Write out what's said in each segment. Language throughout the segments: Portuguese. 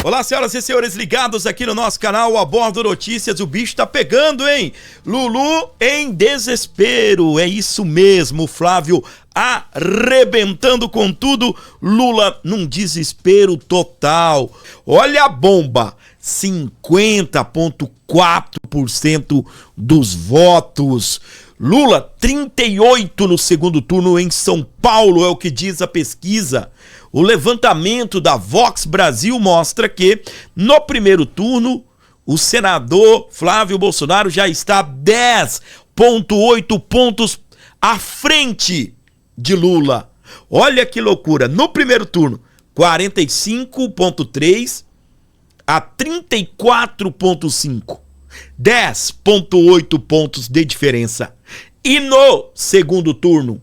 Olá, senhoras e senhores ligados aqui no nosso canal A Bordo Notícias. O bicho tá pegando, hein? Lulu em desespero. É isso mesmo, Flávio arrebentando com tudo. Lula num desespero total. Olha a bomba. 50,4% dos votos. Lula, 38 no segundo turno em São Paulo, é o que diz a pesquisa. O levantamento da Vox Brasil mostra que, no primeiro turno, o senador Flávio Bolsonaro já está 10,8 pontos à frente de Lula. Olha que loucura. No primeiro turno, 45,3 a 34,5. 10,8 pontos de diferença. E no segundo turno,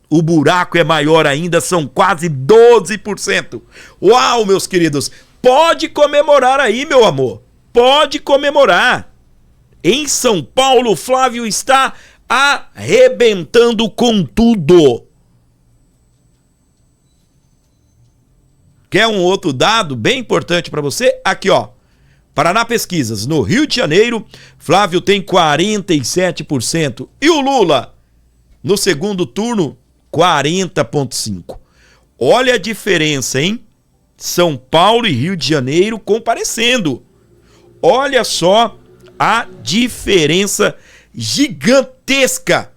o buraco é maior ainda, são quase 12%. Uau, meus queridos, pode comemorar aí, meu amor. Pode comemorar. Em São Paulo, Flávio está arrebentando com tudo. Quer um outro dado bem importante para você? Aqui, ó. Paraná Pesquisas, no Rio de Janeiro, Flávio tem 47%. E o Lula, no segundo turno, 40,5%. Olha a diferença, hein? São Paulo e Rio de Janeiro comparecendo. Olha só a diferença gigantesca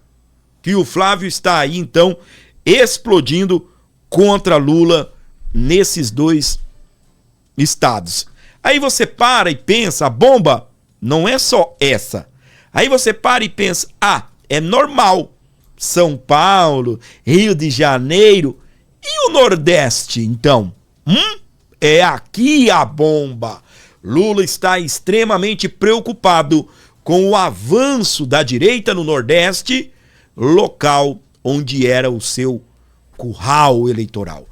que o Flávio está aí, então, explodindo contra Lula nesses dois estados. Aí você para e pensa, a bomba não é só essa. Aí você para e pensa, é normal. São Paulo, Rio de Janeiro e o Nordeste, então? É aqui a bomba. Lula está extremamente preocupado com o avanço da direita no Nordeste, local onde era o seu curral eleitoral.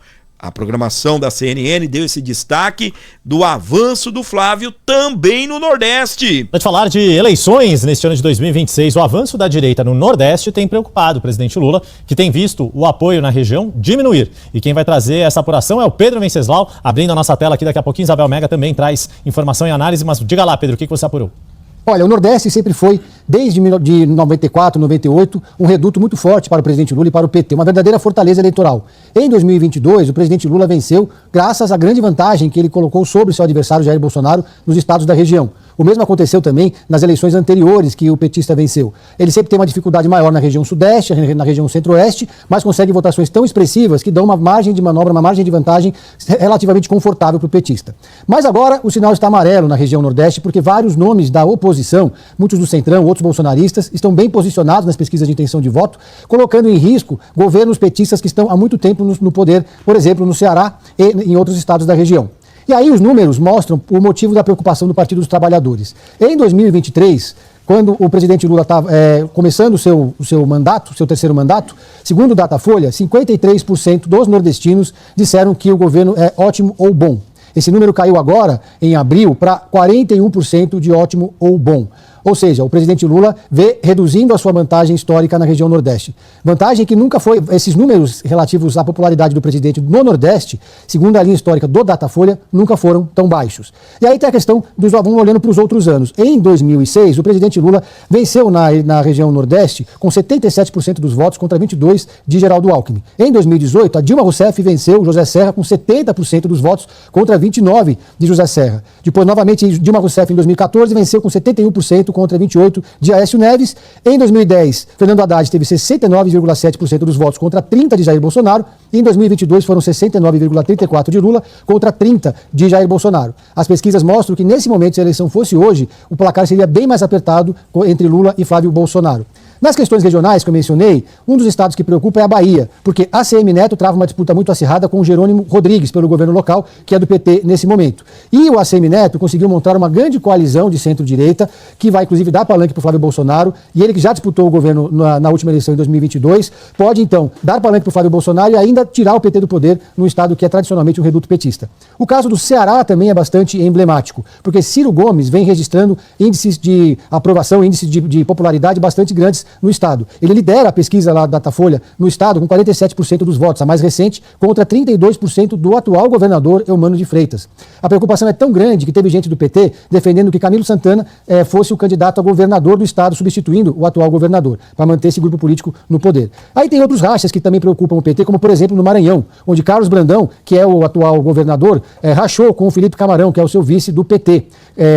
A programação da CNN deu esse destaque do avanço do Flávio também no Nordeste. Para te falar de eleições neste ano de 2026, o avanço da direita no Nordeste tem preocupado o presidente Lula, que tem visto o apoio na região diminuir. E quem vai trazer essa apuração é o Pedro Venceslau, abrindo a nossa tela aqui daqui a pouquinho. Isabel Mega também traz informação e análise, mas diga lá, Pedro, o que você apurou? Olha, o Nordeste sempre foi, desde 94, 98, um reduto muito forte para o presidente Lula e para o PT, uma verdadeira fortaleza eleitoral. Em 2022, o presidente Lula venceu graças à grande vantagem que ele colocou sobre o seu adversário Jair Bolsonaro nos estados da região. O mesmo aconteceu também nas eleições anteriores que o petista venceu. Ele sempre tem uma dificuldade maior na região Sudeste, na região Centro-Oeste, mas consegue votações tão expressivas que dão uma margem de manobra, uma margem de vantagem relativamente confortável para o petista. Mas agora o sinal está amarelo na região Nordeste, porque vários nomes da oposição, muitos do Centrão, outros bolsonaristas, estão bem posicionados nas pesquisas de intenção de voto, colocando em risco governos petistas que estão há muito tempo no poder, por exemplo, no Ceará e em outros estados da região. E aí os números mostram o motivo da preocupação do Partido dos Trabalhadores. Em 2023, quando o presidente Lula estava começando o seu mandato, seu terceiro mandato, segundo o Datafolha, 53% dos nordestinos disseram que o governo é ótimo ou bom. Esse número caiu agora, em abril, para 41% de ótimo ou bom. Ou seja, o presidente Lula vê reduzindo a sua vantagem histórica na região Nordeste. Vantagem que nunca foi, esses números relativos à popularidade do presidente no Nordeste, segundo a linha histórica do Datafolha, nunca foram tão baixos. E aí tem a questão vamos olhando para os outros anos. Em 2006, o presidente Lula venceu na região Nordeste com 77% dos votos contra 22% de Geraldo Alckmin. Em 2018, a Dilma Rousseff venceu José Serra com 70% dos votos contra 29% de José Serra. Depois, novamente, Dilma Rousseff, em 2014, venceu com 71% contra 28% de Aécio Neves. Em 2010, Fernando Haddad teve 69,7% dos votos contra 30% de Jair Bolsonaro. E em 2022 foram 69,34% de Lula contra 30% de Jair Bolsonaro. As pesquisas mostram que, nesse momento, se a eleição fosse hoje, o placar seria bem mais apertado entre Lula e Flávio Bolsonaro. Nas questões regionais que eu mencionei, um dos estados que preocupa é a Bahia, porque a ACM Neto trava uma disputa muito acirrada com o Jerônimo Rodrigues pelo governo local, que é do PT nesse momento. E o ACM Neto conseguiu montar uma grande coalizão de centro-direita, que vai inclusive dar palanque para o Flávio Bolsonaro, e ele que já disputou o governo na última eleição em 2022, pode então dar palanque para o Flávio Bolsonaro e ainda tirar o PT do poder num estado que é tradicionalmente um reduto petista. O caso do Ceará também é bastante emblemático, porque Ciro Gomes vem registrando índices de aprovação, índices de popularidade bastante grandes no Estado. Ele lidera a pesquisa lá da Datafolha no Estado com 47% dos votos, a mais recente, contra 32% do atual governador Eumano de Freitas. A preocupação é tão grande que teve gente do PT defendendo que Camilo Santana fosse o candidato a governador do Estado, substituindo o atual governador, para manter esse grupo político no poder. Aí tem outros rachas que também preocupam o PT, como por exemplo no Maranhão, onde Carlos Brandão, que é o atual governador, rachou com o Felipe Camarão, que é o seu vice do PT.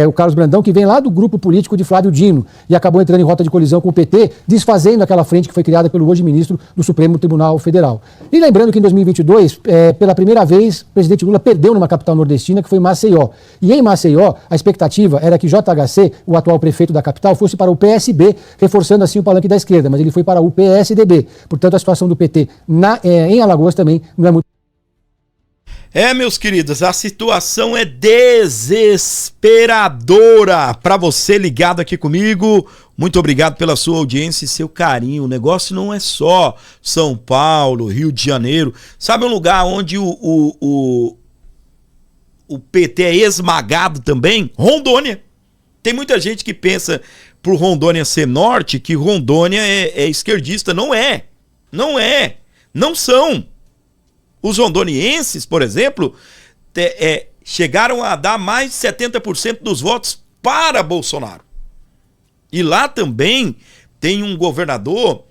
O Carlos Brandão, que vem lá do grupo político de Flávio Dino, e acabou entrando em rota de colisão com o PT, desfazendo aquela frente que foi criada pelo hoje ministro do Supremo Tribunal Federal. E lembrando que em 2022, pela primeira vez, o presidente Lula perdeu numa capital nordestina, que foi Maceió. E em Maceió, a expectativa era que JHC, o atual prefeito da capital, fosse para o PSB, reforçando assim o palanque da esquerda, mas ele foi para o PSDB. Portanto, a situação do PT em Alagoas também não é muito... Meus queridos, a situação é desesperadora. Para você ligado aqui comigo, muito obrigado pela sua audiência e seu carinho. O negócio não é só São Paulo, Rio de Janeiro. Sabe um lugar onde o PT é esmagado também? Rondônia. Tem muita gente que pensa, por Rondônia ser norte, que Rondônia é esquerdista. Não é. Não é. Não são. Os rondonienses, por exemplo, chegaram a dar mais de 70% dos votos para Bolsonaro. E lá também tem um governador,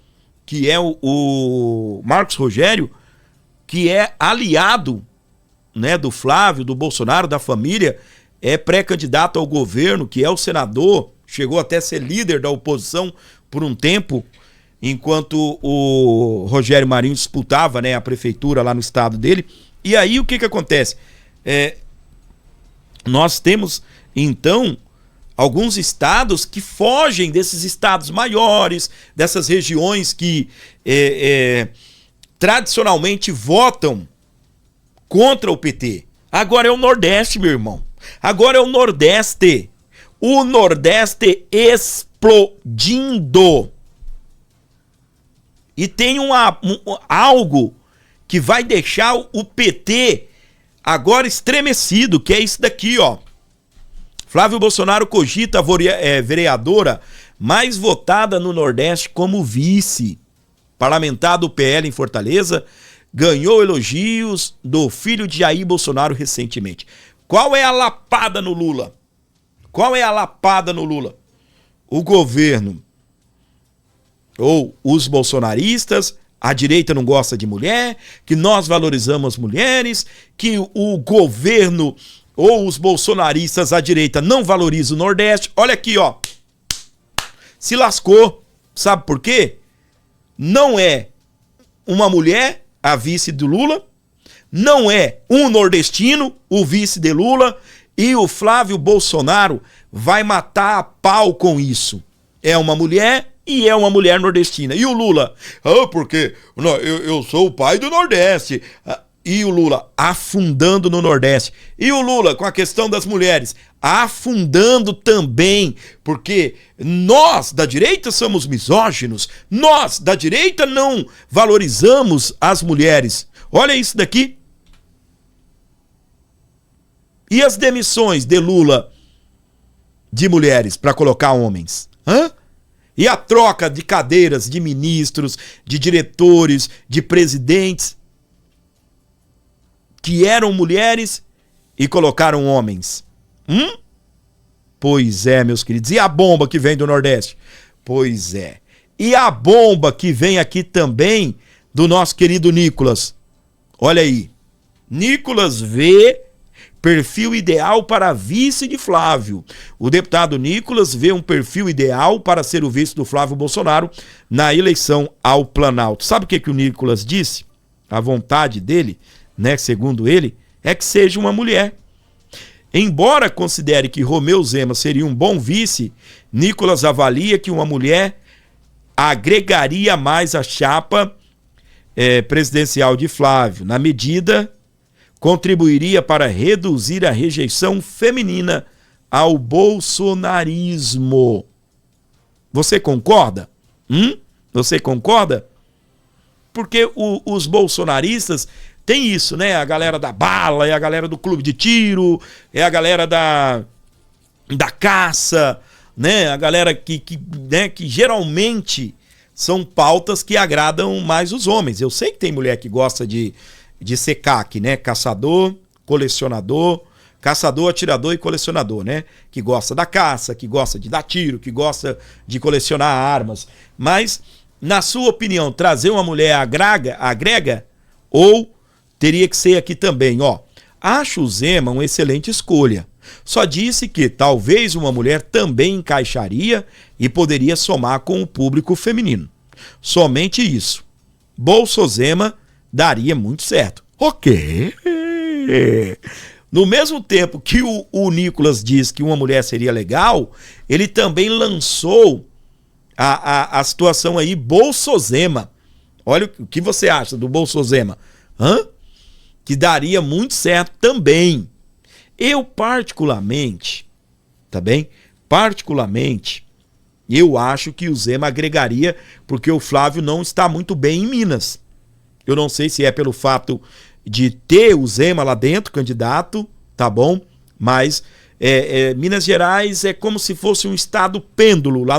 que é o Marcos Rogério, que é aliado, né, do Flávio, do Bolsonaro, da família, é pré-candidato ao governo, que é o senador, chegou até a ser líder da oposição por um tempo, enquanto o Rogério Marinho disputava, né, a prefeitura lá no estado dele. E aí o que acontece? Nós temos, então, alguns estados que fogem desses estados maiores, dessas regiões que tradicionalmente votam contra o PT. Agora é o Nordeste, meu irmão. Agora é o Nordeste. O Nordeste explodindo. E tem algo que vai deixar o PT agora estremecido, que é isso daqui, ó. Flávio Bolsonaro cogita a vereadora mais votada no Nordeste como vice. Parlamentar do PL em Fortaleza ganhou elogios do filho de Jair Bolsonaro recentemente. Qual é a lapada no Lula? Qual é a lapada no Lula? O governo ou os bolsonaristas, a direita não gosta de mulher, que nós valorizamos as mulheres, que o governo ou os bolsonaristas, a direita, não valoriza o Nordeste. Olha aqui, ó. Se lascou. Sabe por quê? Não é uma mulher, a vice do Lula, não é um nordestino, o vice de Lula, e o Flávio Bolsonaro vai matar a pau com isso. É uma mulher e é uma mulher nordestina. E o Lula? Porque eu sou o pai do Nordeste. E o Lula afundando no Nordeste. E o Lula com a questão das mulheres afundando também, porque nós da direita somos misóginos, nós da direita não valorizamos as mulheres. Olha isso daqui. E as demissões de Lula de mulheres para colocar homens? E a troca de cadeiras de ministros, de diretores, de presidentes que eram mulheres e colocaram homens. Pois é, meus queridos. E a bomba que vem do Nordeste? Pois é. E a bomba que vem aqui também do nosso querido Nicolas. Olha aí. Nicolas vê perfil ideal para vice de Flávio. O deputado Nicolas vê um perfil ideal para ser o vice do Flávio Bolsonaro na eleição ao Planalto. Sabe o que o Nicolas disse? A vontade dele, né, segundo ele, é que seja uma mulher. Embora considere que Romeu Zema seria um bom vice, Nicolas avalia que uma mulher agregaria mais a chapa presidencial de Flávio. Na medida, contribuiria para reduzir a rejeição feminina ao bolsonarismo. Você concorda? Você concorda? Porque os bolsonaristas têm isso, né? A galera da bala, é a galera do clube de tiro, é a galera da caça, né? A galera que geralmente são pautas que agradam mais os homens. Eu sei que tem mulher que gosta de ser CAC, né? Caçador, colecionador, caçador, atirador e colecionador, né? Que gosta da caça, que gosta de dar tiro, que gosta de colecionar armas. Mas, na sua opinião, trazer uma mulher agrega ou teria que ser aqui também, ó? Acho o Zema uma excelente escolha. Só disse que talvez uma mulher também encaixaria e poderia somar com o público feminino. Somente isso. Bolsozema daria muito certo. Ok. No mesmo tempo que o Nicolas diz que uma mulher seria legal, ele também lançou a situação aí Bolsozema. Olha o que você acha do Bolsozema. Que daria muito certo também. Eu particularmente, tá bem? Particularmente, eu acho que o Zema agregaria, porque o Flávio não está muito bem em Minas. Eu não sei se é pelo fato de ter o Zema lá dentro, candidato, tá bom? Mas Minas Gerais é como se fosse um estado pêndulo lá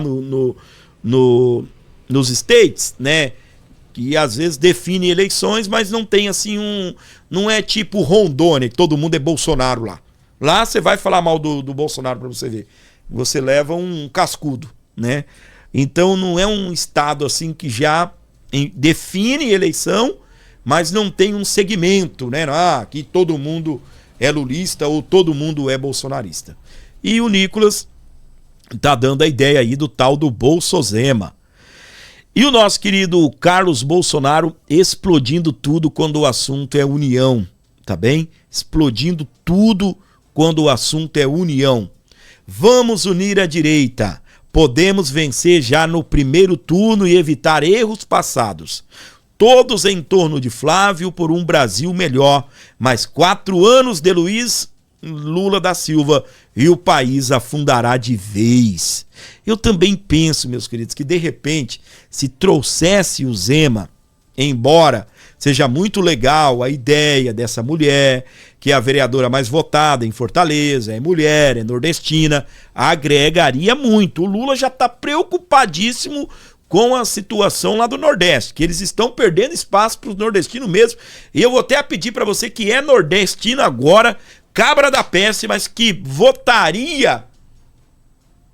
nos States, né? Que às vezes define eleições, mas não tem assim não é tipo Rondônia, que todo mundo é Bolsonaro lá. Lá você vai falar mal do Bolsonaro para você ver. Você leva um cascudo, né? Então não é um estado assim que já define eleição, mas não tem um segmento, né? Que todo mundo é lulista ou todo mundo é bolsonarista. E o Nicolas tá dando a ideia aí do tal do Bolsozema. E o nosso querido Carlos Bolsonaro explodindo tudo quando o assunto é união, tá bem? Explodindo tudo quando o assunto é união. Vamos unir a direita. Podemos vencer já no primeiro turno e evitar erros passados. Todos em torno de Flávio por um Brasil melhor. Mais 4 anos de Luiz Lula da Silva e o país afundará de vez. Eu também penso, meus queridos, que de repente, se trouxesse o Zema, embora seja muito legal a ideia dessa mulher, que é a vereadora mais votada em Fortaleza, é mulher, é nordestina, agregaria muito. O Lula já está preocupadíssimo com a situação lá do Nordeste, que eles estão perdendo espaço para os nordestinos mesmo. E eu vou até pedir para você que é nordestino agora, cabra da peste, mas que votaria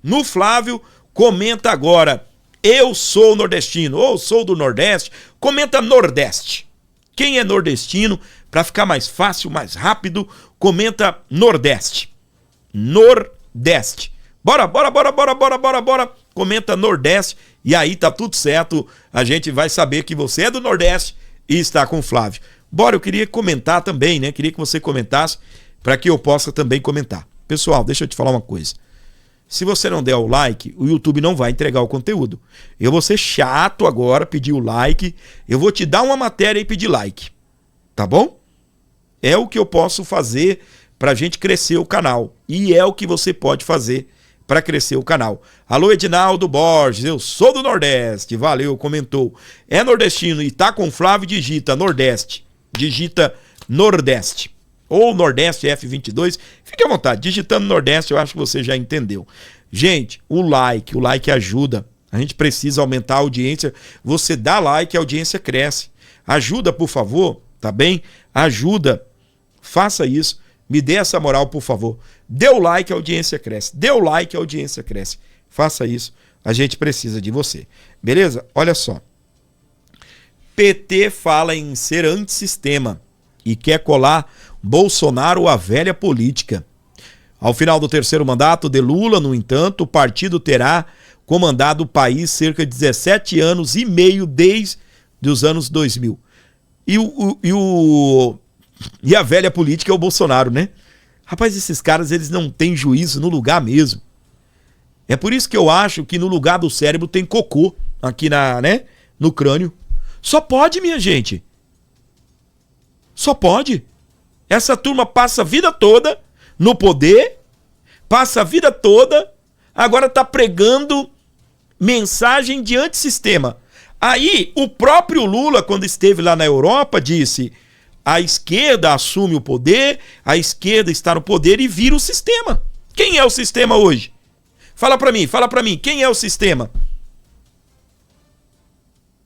no Flávio, comenta agora, eu sou nordestino, ou sou do Nordeste, comenta Nordeste. Quem é nordestino, para ficar mais fácil, mais rápido, comenta Nordeste. Nordeste. Bora, comenta Nordeste, e aí tá tudo certo, a gente vai saber que você é do Nordeste e está com o Flávio. Bora, eu queria comentar também, né? Queria que você comentasse, para que eu possa também comentar. Pessoal, deixa eu te falar uma coisa. Se você não der o like, o YouTube não vai entregar o conteúdo. Eu vou ser chato agora, pedir o like. Eu vou te dar uma matéria e pedir like. Tá bom? É o que eu posso fazer pra gente crescer o canal. E é o que você pode fazer para crescer o canal. Alô, Edinaldo Borges, eu sou do Nordeste. Valeu, comentou. É nordestino e tá com Flávio, digita Nordeste. Digita Nordeste. Ou Nordeste F22, fique à vontade, digitando Nordeste, eu acho que você já entendeu. Gente, o like ajuda, a gente precisa aumentar a audiência, você dá like, a audiência cresce. Ajuda, por favor, tá bem? Ajuda, faça isso, me dê essa moral, por favor. Dê o like, a audiência cresce, dê o like, a audiência cresce. Faça isso, a gente precisa de você. Beleza? Olha só. PT fala em ser antissistema e quer colar Bolsonaro à velha política. Ao final do 3º mandato de Lula, no entanto, o partido terá comandado o país cerca de 17 anos e meio desde os anos 2000. E a velha política é o Bolsonaro, né? Rapaz, esses caras, eles não têm juízo no lugar mesmo. É por isso que eu acho que no lugar do cérebro tem cocô aqui no crânio. Só pode, minha gente. Só pode. Essa turma passa a vida toda no poder, passa a vida toda, agora está pregando mensagem de antissistema. Aí, o próprio Lula, quando esteve lá na Europa, disse: a esquerda assume o poder, a esquerda está no poder e vira o sistema. Quem é o sistema hoje? Fala para mim, quem é o sistema?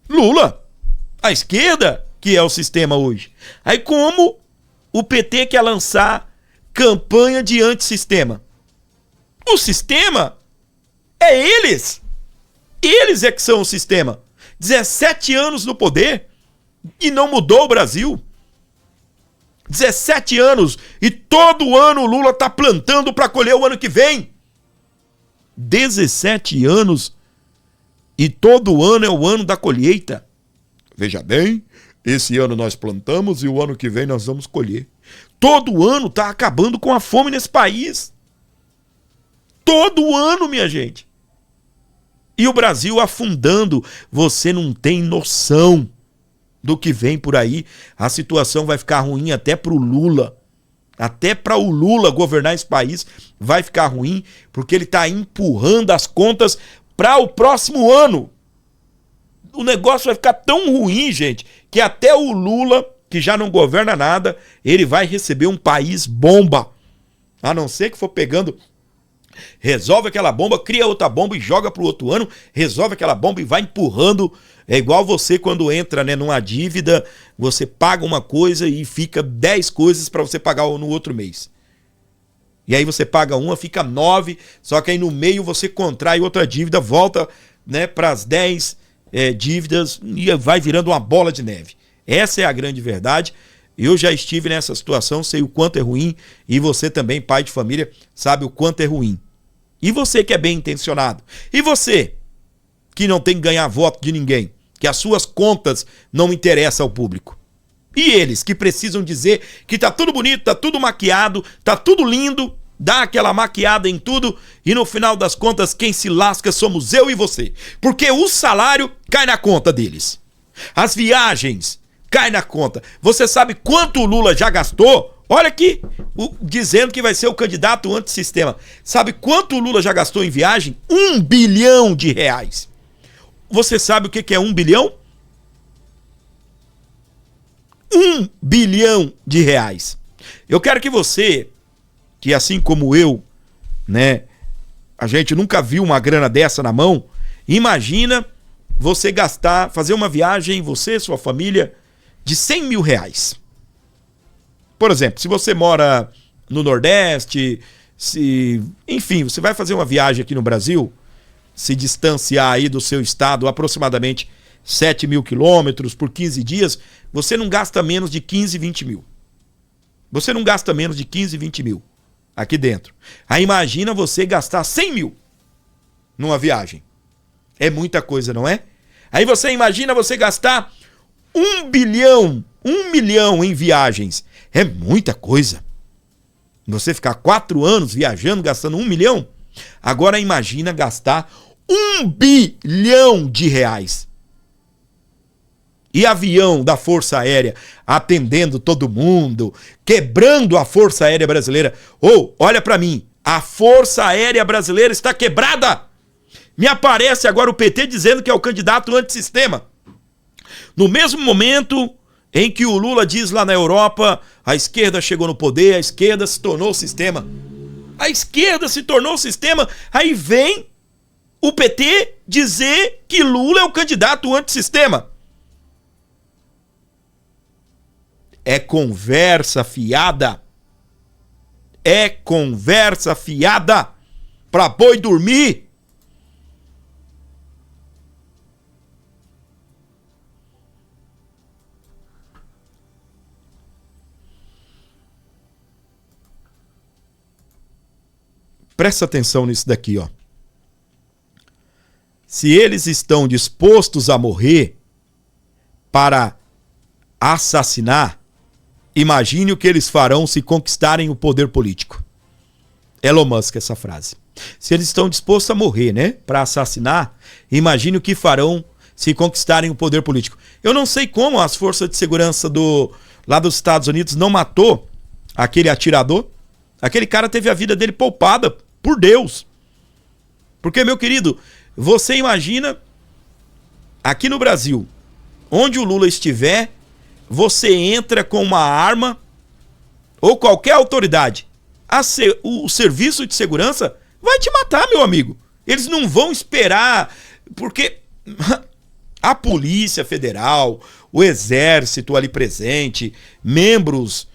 Lula. A esquerda, que é o sistema hoje. Aí como o PT quer lançar campanha de antissistema? O sistema é eles. Eles é que são o sistema. 17 anos no poder e não mudou o Brasil. 17 anos e todo ano o Lula tá plantando para colher o ano que vem. 17 anos e todo ano é o ano da colheita. Veja bem, esse ano nós plantamos e o ano que vem nós vamos colher. Todo ano tá acabando com a fome nesse país. Todo ano, minha gente. E o Brasil afundando. Você não tem noção do que vem por aí. A situação vai ficar ruim até pro Lula. Até para o Lula governar esse país vai ficar ruim, porque ele tá empurrando as contas para o próximo ano. O negócio vai ficar tão ruim, gente, que até o Lula, que já não governa nada, ele vai receber um país bomba. A não ser que for pegando, resolve aquela bomba, cria outra bomba e joga pro outro ano, resolve aquela bomba e vai empurrando. É igual você quando entra, né, numa dívida, você paga uma coisa e fica 10 coisas para você pagar no outro mês. E aí você paga uma, fica 9, só que aí no meio você contrai outra dívida, volta, né, para as 10 dívidas e vai virando uma bola de neve. Essa é a grande verdade. Eu já estive nessa situação, sei o quanto é ruim, e você também, pai de família, sabe o quanto é ruim. E você que é bem intencionado? E você que não tem que ganhar voto de ninguém, que as suas contas não interessam ao público? E eles que precisam dizer que tá tudo bonito, tá tudo maquiado, tá tudo lindo, dá aquela maquiada em tudo e no final das contas quem se lasca somos eu e você. Porque o salário cai na conta deles. As viagens caem na conta. Você sabe quanto o Lula já gastou? Olha aqui, dizendo que vai ser o candidato antissistema. Sabe quanto o Lula já gastou em viagem? 1 bilhão de reais. Você sabe o que é 1 bilhão? 1 bilhão de reais. Eu quero que você, que assim como eu, né, a gente nunca viu uma grana dessa na mão, imagina você gastar, fazer uma viagem, você, sua família, de 100 mil reais. Por exemplo, se você mora no Nordeste, enfim, você vai fazer uma viagem aqui no Brasil, se distanciar aí do seu estado aproximadamente 7 mil quilômetros por 15 dias, você não gasta menos de 15, 20 mil. Você não gasta menos de 15, 20 mil aqui dentro. Aí imagina você gastar 100 mil numa viagem. É muita coisa, não é? Aí você imagina você gastar 1 milhão em viagens. É muita coisa. Você ficar 4 anos viajando, gastando 1 milhão. Agora imagina gastar 1 bilhão de reais. E avião da Força Aérea atendendo todo mundo, quebrando a Força Aérea Brasileira. Olha pra mim, a Força Aérea Brasileira está quebrada. Me aparece agora o PT dizendo que é o candidato antissistema. No mesmo momento em que o Lula diz lá na Europa, a esquerda chegou no poder, a esquerda se tornou o sistema. A esquerda se tornou o sistema, aí vem o PT dizer que Lula é o candidato antissistema. É conversa fiada. É conversa fiada pra boi dormir. Presta atenção nisso daqui, ó. Se eles estão dispostos a morrer para assassinar, imagine o que eles farão se conquistarem o poder político. Elon Musk, essa frase. Se eles estão dispostos a morrer, né, para assassinar, imagine o que farão se conquistarem o poder político. Eu não sei como as forças de segurança lá dos Estados Unidos não matou aquele atirador. Aquele cara teve a vida dele poupada por Deus. Porque, meu querido, você imagina aqui no Brasil, onde o Lula estiver, você entra com uma arma ou qualquer autoridade, o serviço de segurança vai te matar, meu amigo. Eles não vão esperar, porque A Polícia Federal, o Exército ali presente, membros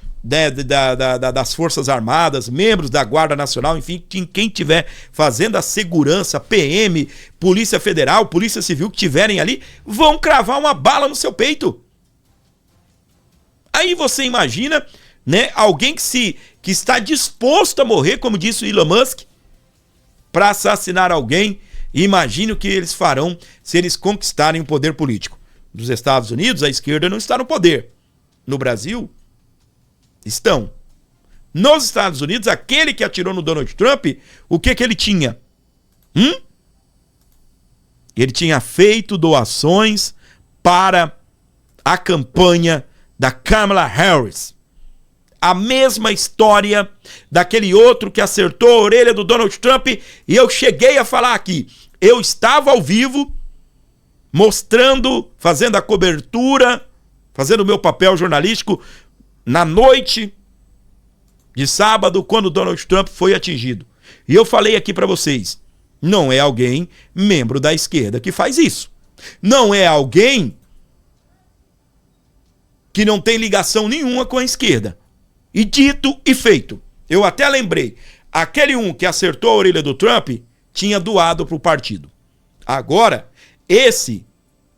das Forças Armadas, membros da Guarda Nacional, enfim, quem estiver fazendo a segurança, PM, Polícia Federal, Polícia Civil que estiverem ali, vão cravar uma bala no seu peito. Aí você imagina, né, alguém que está disposto a morrer, como disse o Elon Musk, para assassinar alguém. Imagine o que eles farão se eles conquistarem o poder político. Nos Estados Unidos, a esquerda não está no poder. No Brasil, estão. Nos Estados Unidos, aquele que atirou no Donald Trump, o que ele tinha? Ele tinha feito doações para a campanha da Kamala Harris. A mesma história daquele outro que acertou a orelha do Donald Trump, e eu cheguei a falar aqui. Eu estava ao vivo, mostrando, fazendo a cobertura, fazendo o meu papel jornalístico na noite de sábado, quando o Donald Trump foi atingido. E eu falei aqui para vocês, não é alguém membro da esquerda que faz isso. Não é alguém que não tem ligação nenhuma com a esquerda. E dito e feito. Eu até lembrei, aquele que acertou a orelha do Trump tinha doado para o partido. Agora, esse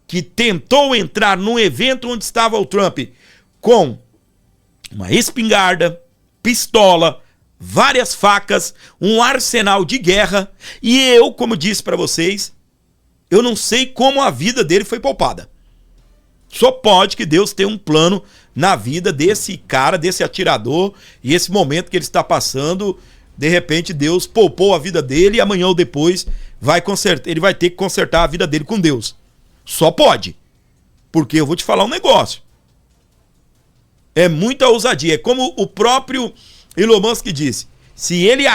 que tentou entrar num evento onde estava o Trump com uma espingarda, pistola, várias facas, um arsenal de guerra, e eu, como disse para vocês, eu não sei como a vida dele foi poupada. Só pode que Deus tenha um plano na vida desse cara, desse atirador, e esse momento que ele está passando, de repente Deus poupou a vida dele e amanhã ou depois ele vai ter que consertar a vida dele com Deus. Só pode. Porque eu vou te falar um negócio. É muita ousadia. É como o próprio Elon Musk disse. Se ele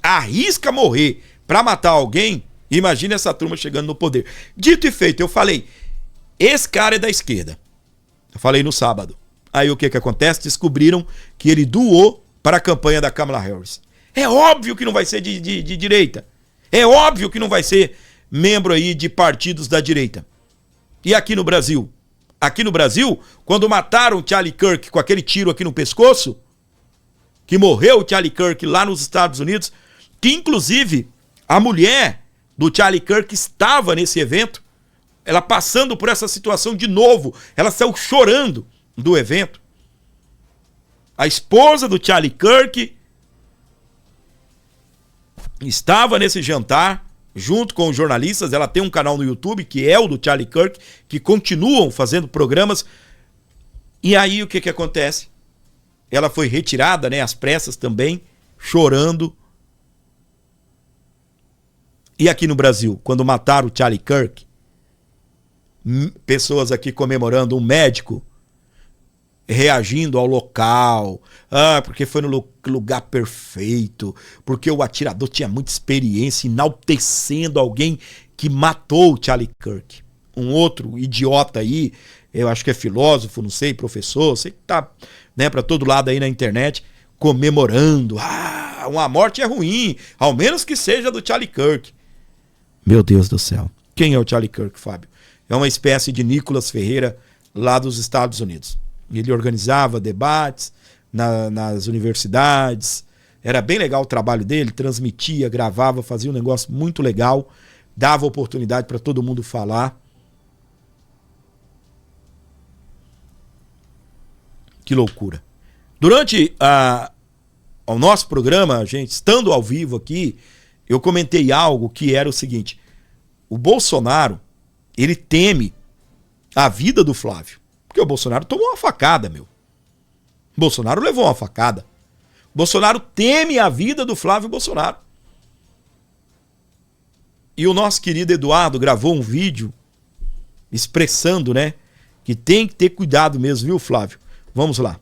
arrisca morrer para matar alguém, imagina essa turma chegando no poder. Dito e feito, eu falei, esse cara é da esquerda. Eu falei no sábado. Aí o que acontece? Descobriram que ele doou para a campanha da Kamala Harris. É óbvio que não vai ser de direita. É óbvio que não vai ser membro aí de partidos da direita. E aqui no Brasil? Aqui no Brasil, quando mataram o Charlie Kirk com aquele tiro aqui no pescoço, que morreu o Charlie Kirk lá nos Estados Unidos, que inclusive a mulher do Charlie Kirk estava nesse evento, ela passando por essa situação de novo, ela saiu chorando do evento. A esposa do Charlie Kirk estava nesse jantar, junto com os jornalistas. Ela tem um canal no YouTube, que é o do Charlie Kirk, que continuam fazendo programas. E aí o que acontece? Ela foi retirada, né, às pressas também, chorando. E aqui no Brasil, quando mataram o Charlie Kirk, pessoas aqui comemorando, um médico reagindo ao local, porque foi no lugar perfeito, porque o atirador tinha muita experiência, enaltecendo alguém que matou o Charlie Kirk. Um outro idiota aí, eu acho que é filósofo, não sei, professor, sei que tá, né, para todo lado aí na internet, comemorando, uma morte é ruim, ao menos que seja do Charlie Kirk. Meu Deus do céu, quem é o Charlie Kirk, Fábio? É uma espécie de Nicolas Ferreira lá dos Estados Unidos. Ele organizava debates nas universidades. Era bem legal o trabalho dele, transmitia, gravava, fazia um negócio muito legal, dava oportunidade para todo mundo falar. Que loucura. Durante o nosso programa, gente, estando ao vivo aqui, eu comentei algo que era o seguinte: o Bolsonaro, ele teme a vida do Flávio. Porque o Bolsonaro tomou uma facada, meu. O Bolsonaro levou uma facada. O Bolsonaro teme a vida do Flávio Bolsonaro. E o nosso querido Eduardo gravou um vídeo expressando, né, que tem que ter cuidado mesmo, viu, Flávio? Vamos lá.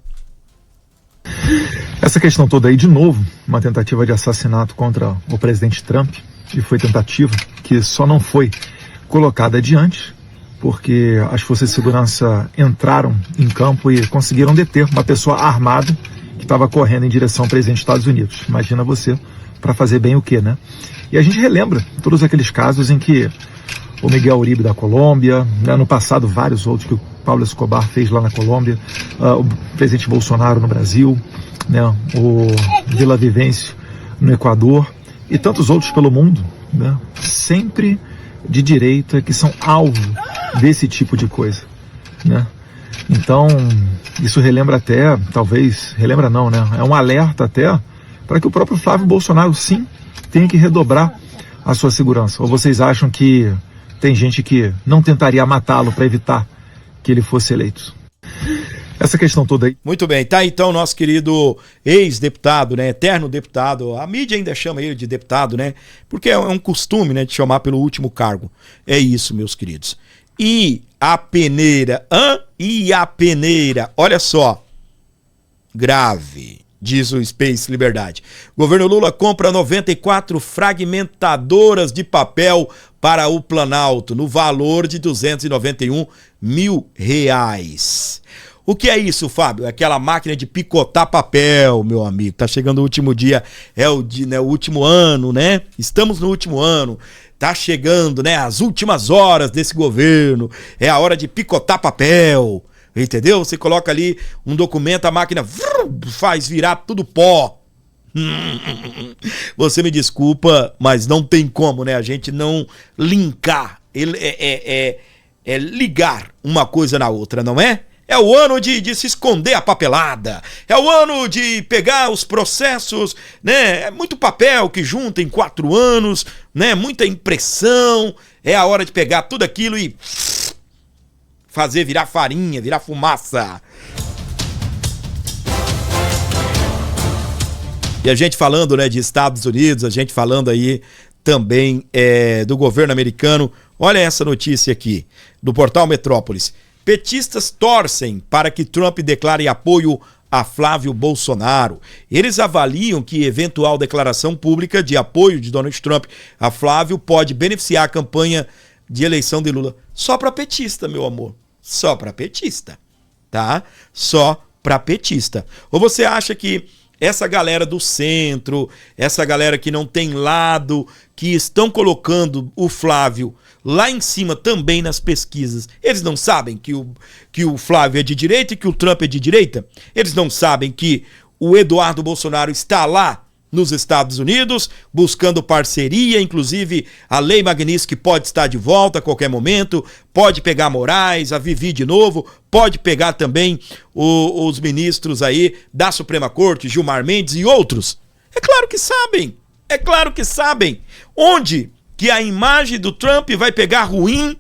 Essa questão toda aí, de novo, uma tentativa de assassinato contra o presidente Trump, e foi tentativa que só não foi colocada adiante, porque as forças de segurança entraram em campo e conseguiram deter uma pessoa armada que estava correndo em direção ao presidente dos Estados Unidos. Imagina você, para fazer bem o quê, né? E a gente relembra todos aqueles casos em que o Miguel Uribe da Colômbia, né? No passado vários outros que o Pablo Escobar fez lá na Colômbia, o presidente Bolsonaro no Brasil, né? O Villavicencio no Equador e tantos outros pelo mundo, né? Sempre de direita, que são alvo desse tipo de coisa, né? Então, isso relembra até, talvez, relembra não, né? É um alerta até para que o próprio Flávio Bolsonaro, sim, tenha que redobrar a sua segurança. Ou vocês acham que tem gente que não tentaria matá-lo para evitar que ele fosse eleito? Essa questão toda aí. Muito bem, tá então nosso querido ex-deputado, né, eterno deputado, a mídia ainda chama ele de deputado, né, porque é um costume, né, de chamar pelo último cargo. É isso, meus queridos. E a peneira, olha só, grave, diz o Space Liberdade. Governo Lula compra 94 fragmentadoras de papel para o Planalto, no valor de R$291 mil. O que é isso, Fábio? É aquela máquina de picotar papel, meu amigo. Tá chegando o último dia, o último ano, né? Estamos no último ano. Tá chegando, né, as últimas horas desse governo. É a hora de picotar papel. Entendeu? Você coloca ali um documento, a máquina faz virar tudo pó. Você me desculpa, mas não tem como, né? A gente não linkar, ligar uma coisa na outra, não é? É o ano de se esconder a papelada. É o ano de pegar os processos, né? É muito papel que junta em 4 anos, né? Muita impressão. É a hora de pegar tudo aquilo e fazer virar farinha, virar fumaça. E a gente falando, né, de Estados Unidos, a gente falando aí também do governo americano. Olha essa notícia aqui, do portal Metrópolis. Petistas torcem para que Trump declare apoio a Flávio Bolsonaro. Eles avaliam que eventual declaração pública de apoio de Donald Trump a Flávio pode beneficiar a campanha de eleição de Lula. Só para petista, meu amor. Só para petista, tá? Só para petista. Ou você acha que essa galera do centro, essa galera que não tem lado, que estão colocando o Flávio lá em cima também nas pesquisas, eles não sabem que o Flávio é de direita e que o Trump é de direita? Eles não sabem que o Eduardo Bolsonaro está lá nos Estados Unidos, buscando parceria, inclusive a Lei Magnitsky pode estar de volta a qualquer momento, pode pegar Moraes, a Vivi de novo, pode pegar também os ministros aí da Suprema Corte, Gilmar Mendes e outros. É claro que sabem. Onde que a imagem do Trump vai pegar ruim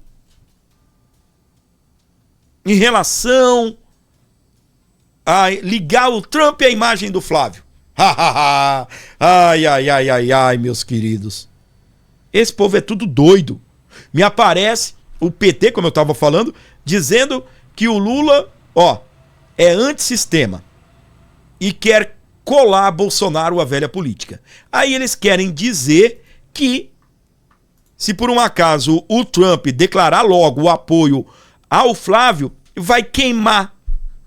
em relação a ligar o Trump à imagem do Flávio. Ai, meus queridos. Esse povo é tudo doido. Me aparece o PT, como eu estava falando, dizendo que o Lula, é antissistema e quer colar Bolsonaro à velha política. Aí eles querem dizer que, se por um acaso o Trump declarar logo o apoio ao Flávio, vai queimar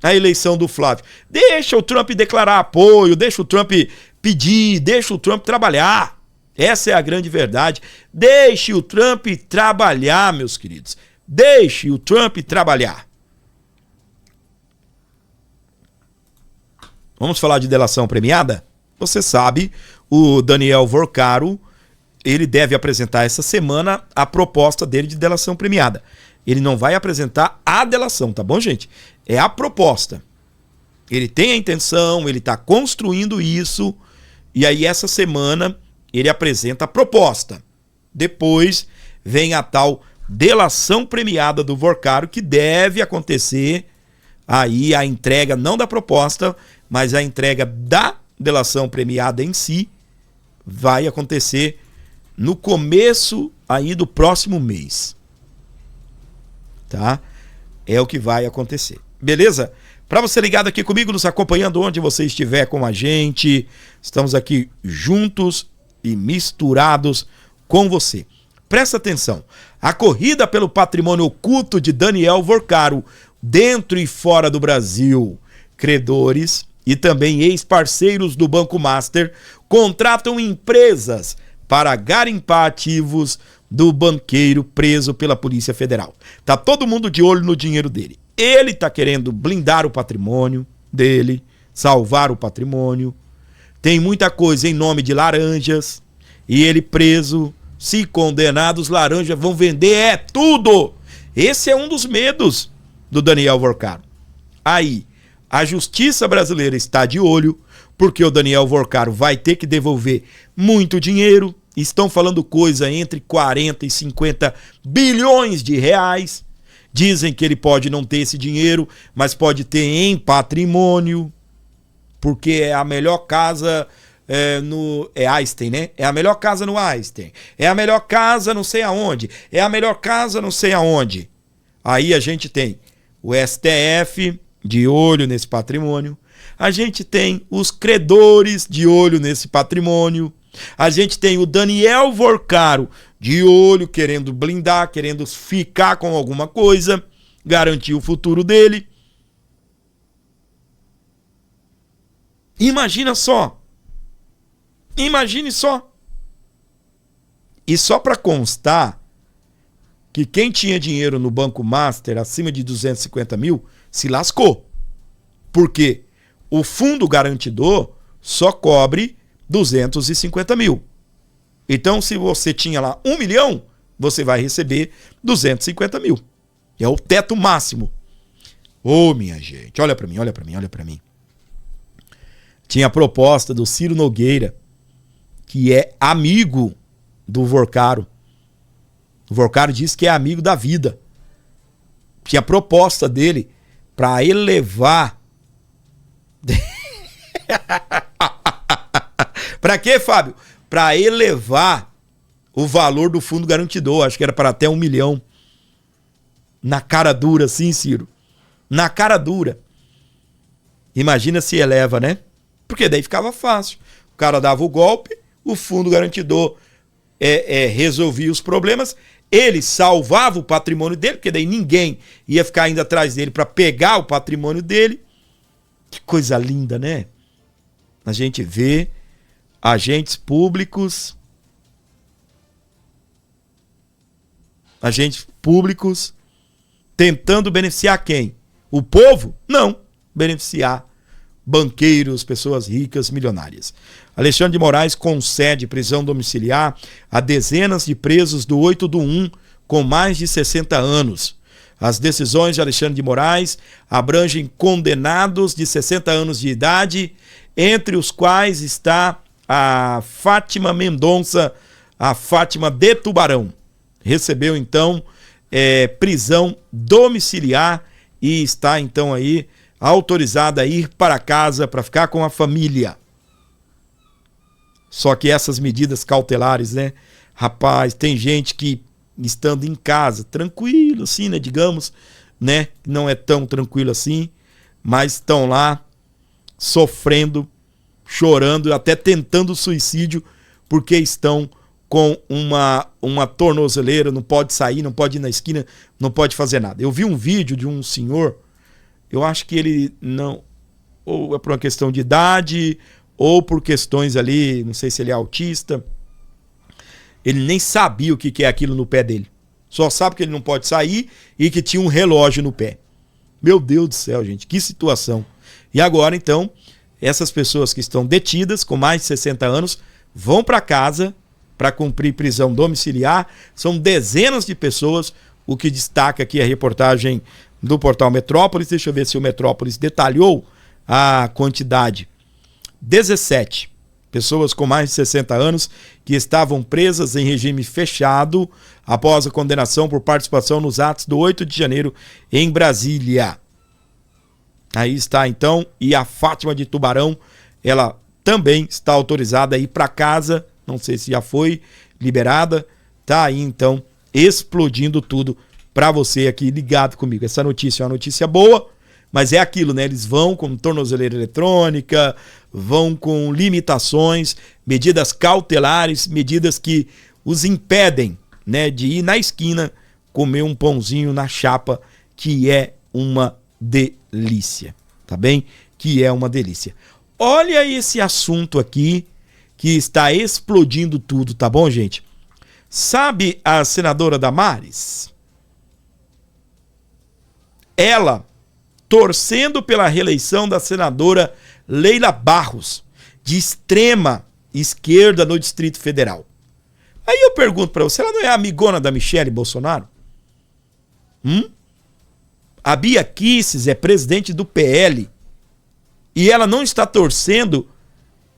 a eleição do Flávio. Deixa o Trump declarar apoio, deixa o Trump pedir, deixa o Trump trabalhar. Essa é a grande verdade. Deixe o Trump trabalhar, meus queridos. Deixe o Trump trabalhar. Vamos falar de delação premiada? Você sabe, o Daniel Vorcaro, ele deve apresentar essa semana a proposta dele de delação premiada. Ele não vai apresentar a delação, tá bom, gente? É a proposta. Ele tem a intenção, ele está construindo isso, e aí essa semana ele apresenta a proposta. Depois vem a tal delação premiada do Vorcaro, que deve acontecer aí a entrega, não da proposta, mas a entrega da delação premiada em si, vai acontecer no começo aí do próximo mês. Tá? É o que vai acontecer. Beleza? Para você ligado aqui comigo, nos acompanhando onde você estiver com a gente, estamos aqui juntos e misturados com você. Presta atenção. A corrida pelo patrimônio oculto de Daniel Vorcaro, dentro e fora do Brasil. Credores e também ex-parceiros do Banco Master contratam empresas para garimpar ativos do banqueiro preso pela Polícia Federal. Tá todo mundo de olho no dinheiro dele. Ele tá querendo blindar o patrimônio dele, salvar o patrimônio. Tem muita coisa em nome de laranjas. E ele preso, se condenado, os laranjas vão vender tudo. Esse é um dos medos do Daniel Vorcaro. Aí, a justiça brasileira está de olho, porque o Daniel Vorcaro vai ter que devolver muito dinheiro. Estão falando coisa entre 40 e 50 bilhões de reais. Dizem que ele pode não ter esse dinheiro, mas pode ter em patrimônio, porque é a melhor casa no Einstein, né? É a melhor casa no Einstein. É a melhor casa não sei aonde. É a melhor casa não sei aonde. Aí a gente tem o STF de olho nesse patrimônio. A gente tem os credores de olho nesse patrimônio. A gente tem o Daniel Vorcaro de olho, querendo blindar, querendo ficar com alguma coisa, garantir o futuro dele. Imagina só. Imagine só. E só para constar que quem tinha dinheiro no Banco Master acima de 250 mil se lascou. Por quê? O fundo garantidor só cobre 250 mil. Então, se você tinha lá 1 milhão, você vai receber 250 mil. É o teto máximo. Ô, minha gente, olha para mim, olha para mim, olha para mim. Tinha a proposta do Ciro Nogueira, que é amigo do Vorcaro. O Vorcaro disse que é amigo da vida. Tinha a proposta dele para elevar... Para quê, Fábio? Para elevar o valor do fundo garantidor. Acho que era para até 1 milhão. Na cara dura, sim, Ciro. Na cara dura. Imagina se eleva, né? Porque daí ficava fácil. O cara dava o golpe, o fundo garantidor resolvia os problemas, ele salvava o patrimônio dele, porque daí ninguém ia ficar indo atrás dele para pegar o patrimônio dele. Que coisa linda, né? A gente vê agentes públicos tentando beneficiar quem? O povo? Não. Beneficiar banqueiros, pessoas ricas, milionárias. Alexandre de Moraes concede prisão domiciliar a dezenas de presos do 8/1 com mais de 60 anos. As decisões de Alexandre de Moraes abrangem condenados de 60 anos de idade, entre os quais está a Fátima Mendonça, a Fátima de Tubarão. Recebeu, então, prisão domiciliar e está, então, aí autorizada a ir para casa para ficar com a família. Só que essas medidas cautelares, né? Rapaz, tem gente que estando em casa, tranquilo assim, né? Digamos, né? Não é tão tranquilo assim, mas estão lá sofrendo, chorando, até tentando suicídio, porque estão com uma tornozeleira, não pode sair, não pode ir na esquina, não pode fazer nada. Eu vi um vídeo de um senhor, eu acho que ele não, ou é por uma questão de idade, ou por questões ali, não sei se ele é autista, ele nem sabia o que é aquilo no pé dele. Só sabe que ele não pode sair e que tinha um relógio no pé. Meu Deus do céu, gente, que situação. E agora, então, essas pessoas que estão detidas com mais de 60 anos vão para casa para cumprir prisão domiciliar. São dezenas de pessoas, o que destaca aqui a reportagem do portal Metrópolis. Deixa eu ver se o Metrópolis detalhou a quantidade. 17 pessoas com mais de 60 anos que estavam presas em regime fechado após a condenação por participação nos atos do 8 de janeiro em Brasília. Aí está, então, e a Fátima de Tubarão, ela também está autorizada a ir para casa, não sei se já foi liberada, tá aí, então, explodindo tudo para você aqui ligado comigo. Essa notícia é uma notícia boa, mas é aquilo, né? Eles vão com tornozeleira eletrônica, vão com limitações, medidas cautelares, medidas que os impedem, né, de ir na esquina comer um pãozinho na chapa, que é uma delícia, tá bem? Que é uma delícia. Olha esse assunto aqui que está explodindo tudo, tá bom, gente? Sabe a senadora Damares? Ela torcendo pela reeleição da senadora Leila Barros, de extrema esquerda no Distrito Federal. Aí eu pergunto para você, ela não é amigona da Michele Bolsonaro? A Bia Kicis é presidente do PL e ela não está torcendo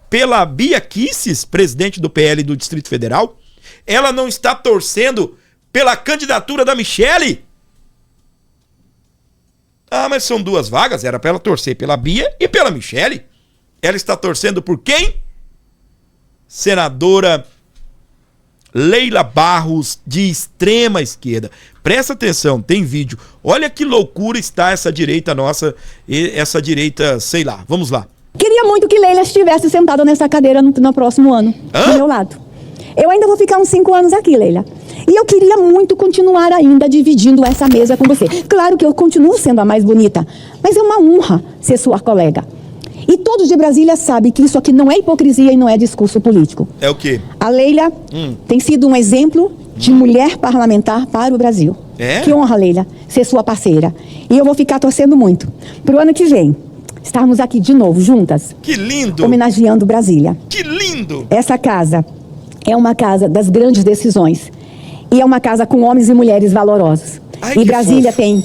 pela Bia Kicis, presidente do PL do Distrito Federal? Ela não está torcendo pela candidatura da Michele? Ah, mas são 2 vagas, era para ela torcer pela Bia e pela Michele. Ela está torcendo por quem? Senadora Leila Barros, de extrema esquerda. Presta atenção, tem vídeo. Olha que loucura está essa direita nossa, essa direita, sei lá. Vamos lá. Queria muito que Leila estivesse sentada nessa cadeira no próximo ano, do meu lado. Eu ainda vou ficar uns 5 anos aqui, Leila. E eu queria muito continuar ainda dividindo essa mesa com você. Claro que eu continuo sendo a mais bonita, mas é uma honra ser sua colega. E todos de Brasília sabem que isso aqui não é hipocrisia e não é discurso político. É o quê? A Leila tem sido um exemplo de mulher parlamentar para o Brasil. É? Que honra, Leila, ser sua parceira. E eu vou ficar torcendo muito pro ano que vem estarmos aqui de novo, juntas. Que lindo! Homenageando Brasília. Que lindo! Essa casa é uma casa das grandes decisões. E é uma casa com homens e mulheres valorosos. Ai, e Brasília fofo. tem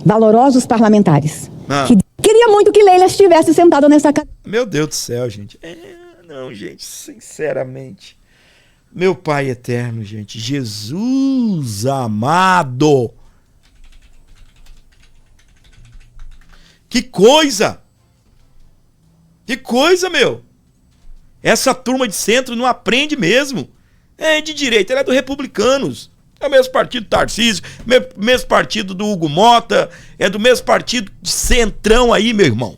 valorosos parlamentares. Ah. Queria muito que Leila estivesse sentada nessa cadeira. Meu Deus do céu, gente. Não, gente, sinceramente. Meu Pai eterno, gente. Jesus amado. Que coisa! Que coisa, meu! Essa turma de centro não aprende mesmo. É de direita, ela é do Republicanos. É o mesmo partido do Tarcísio, mesmo partido do Hugo Mota, é do mesmo partido de centrão aí, meu irmão.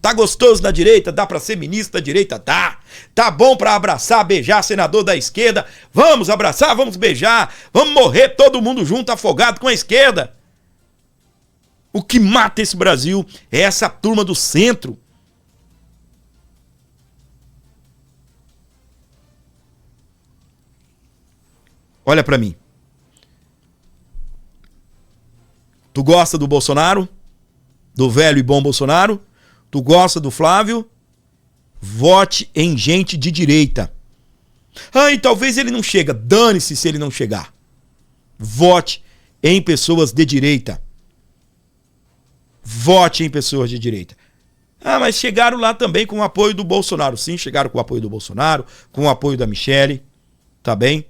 Tá gostoso na direita? Dá pra ser ministro da direita? Dá. Tá bom pra abraçar, beijar senador da esquerda? Vamos abraçar, vamos beijar, vamos morrer todo mundo junto, afogado com a esquerda. O que mata esse Brasil é essa turma do centro. Olha pra mim. Tu gosta do Bolsonaro? Do velho e bom Bolsonaro? Tu gosta do Flávio? Vote em gente de direita. E talvez ele não chega. Dane-se se ele não chegar. Vote em pessoas de direita. Vote em pessoas de direita. Mas chegaram lá também com o apoio do Bolsonaro. Sim, chegaram com o apoio do Bolsonaro, com o apoio da Michele. Tá bem?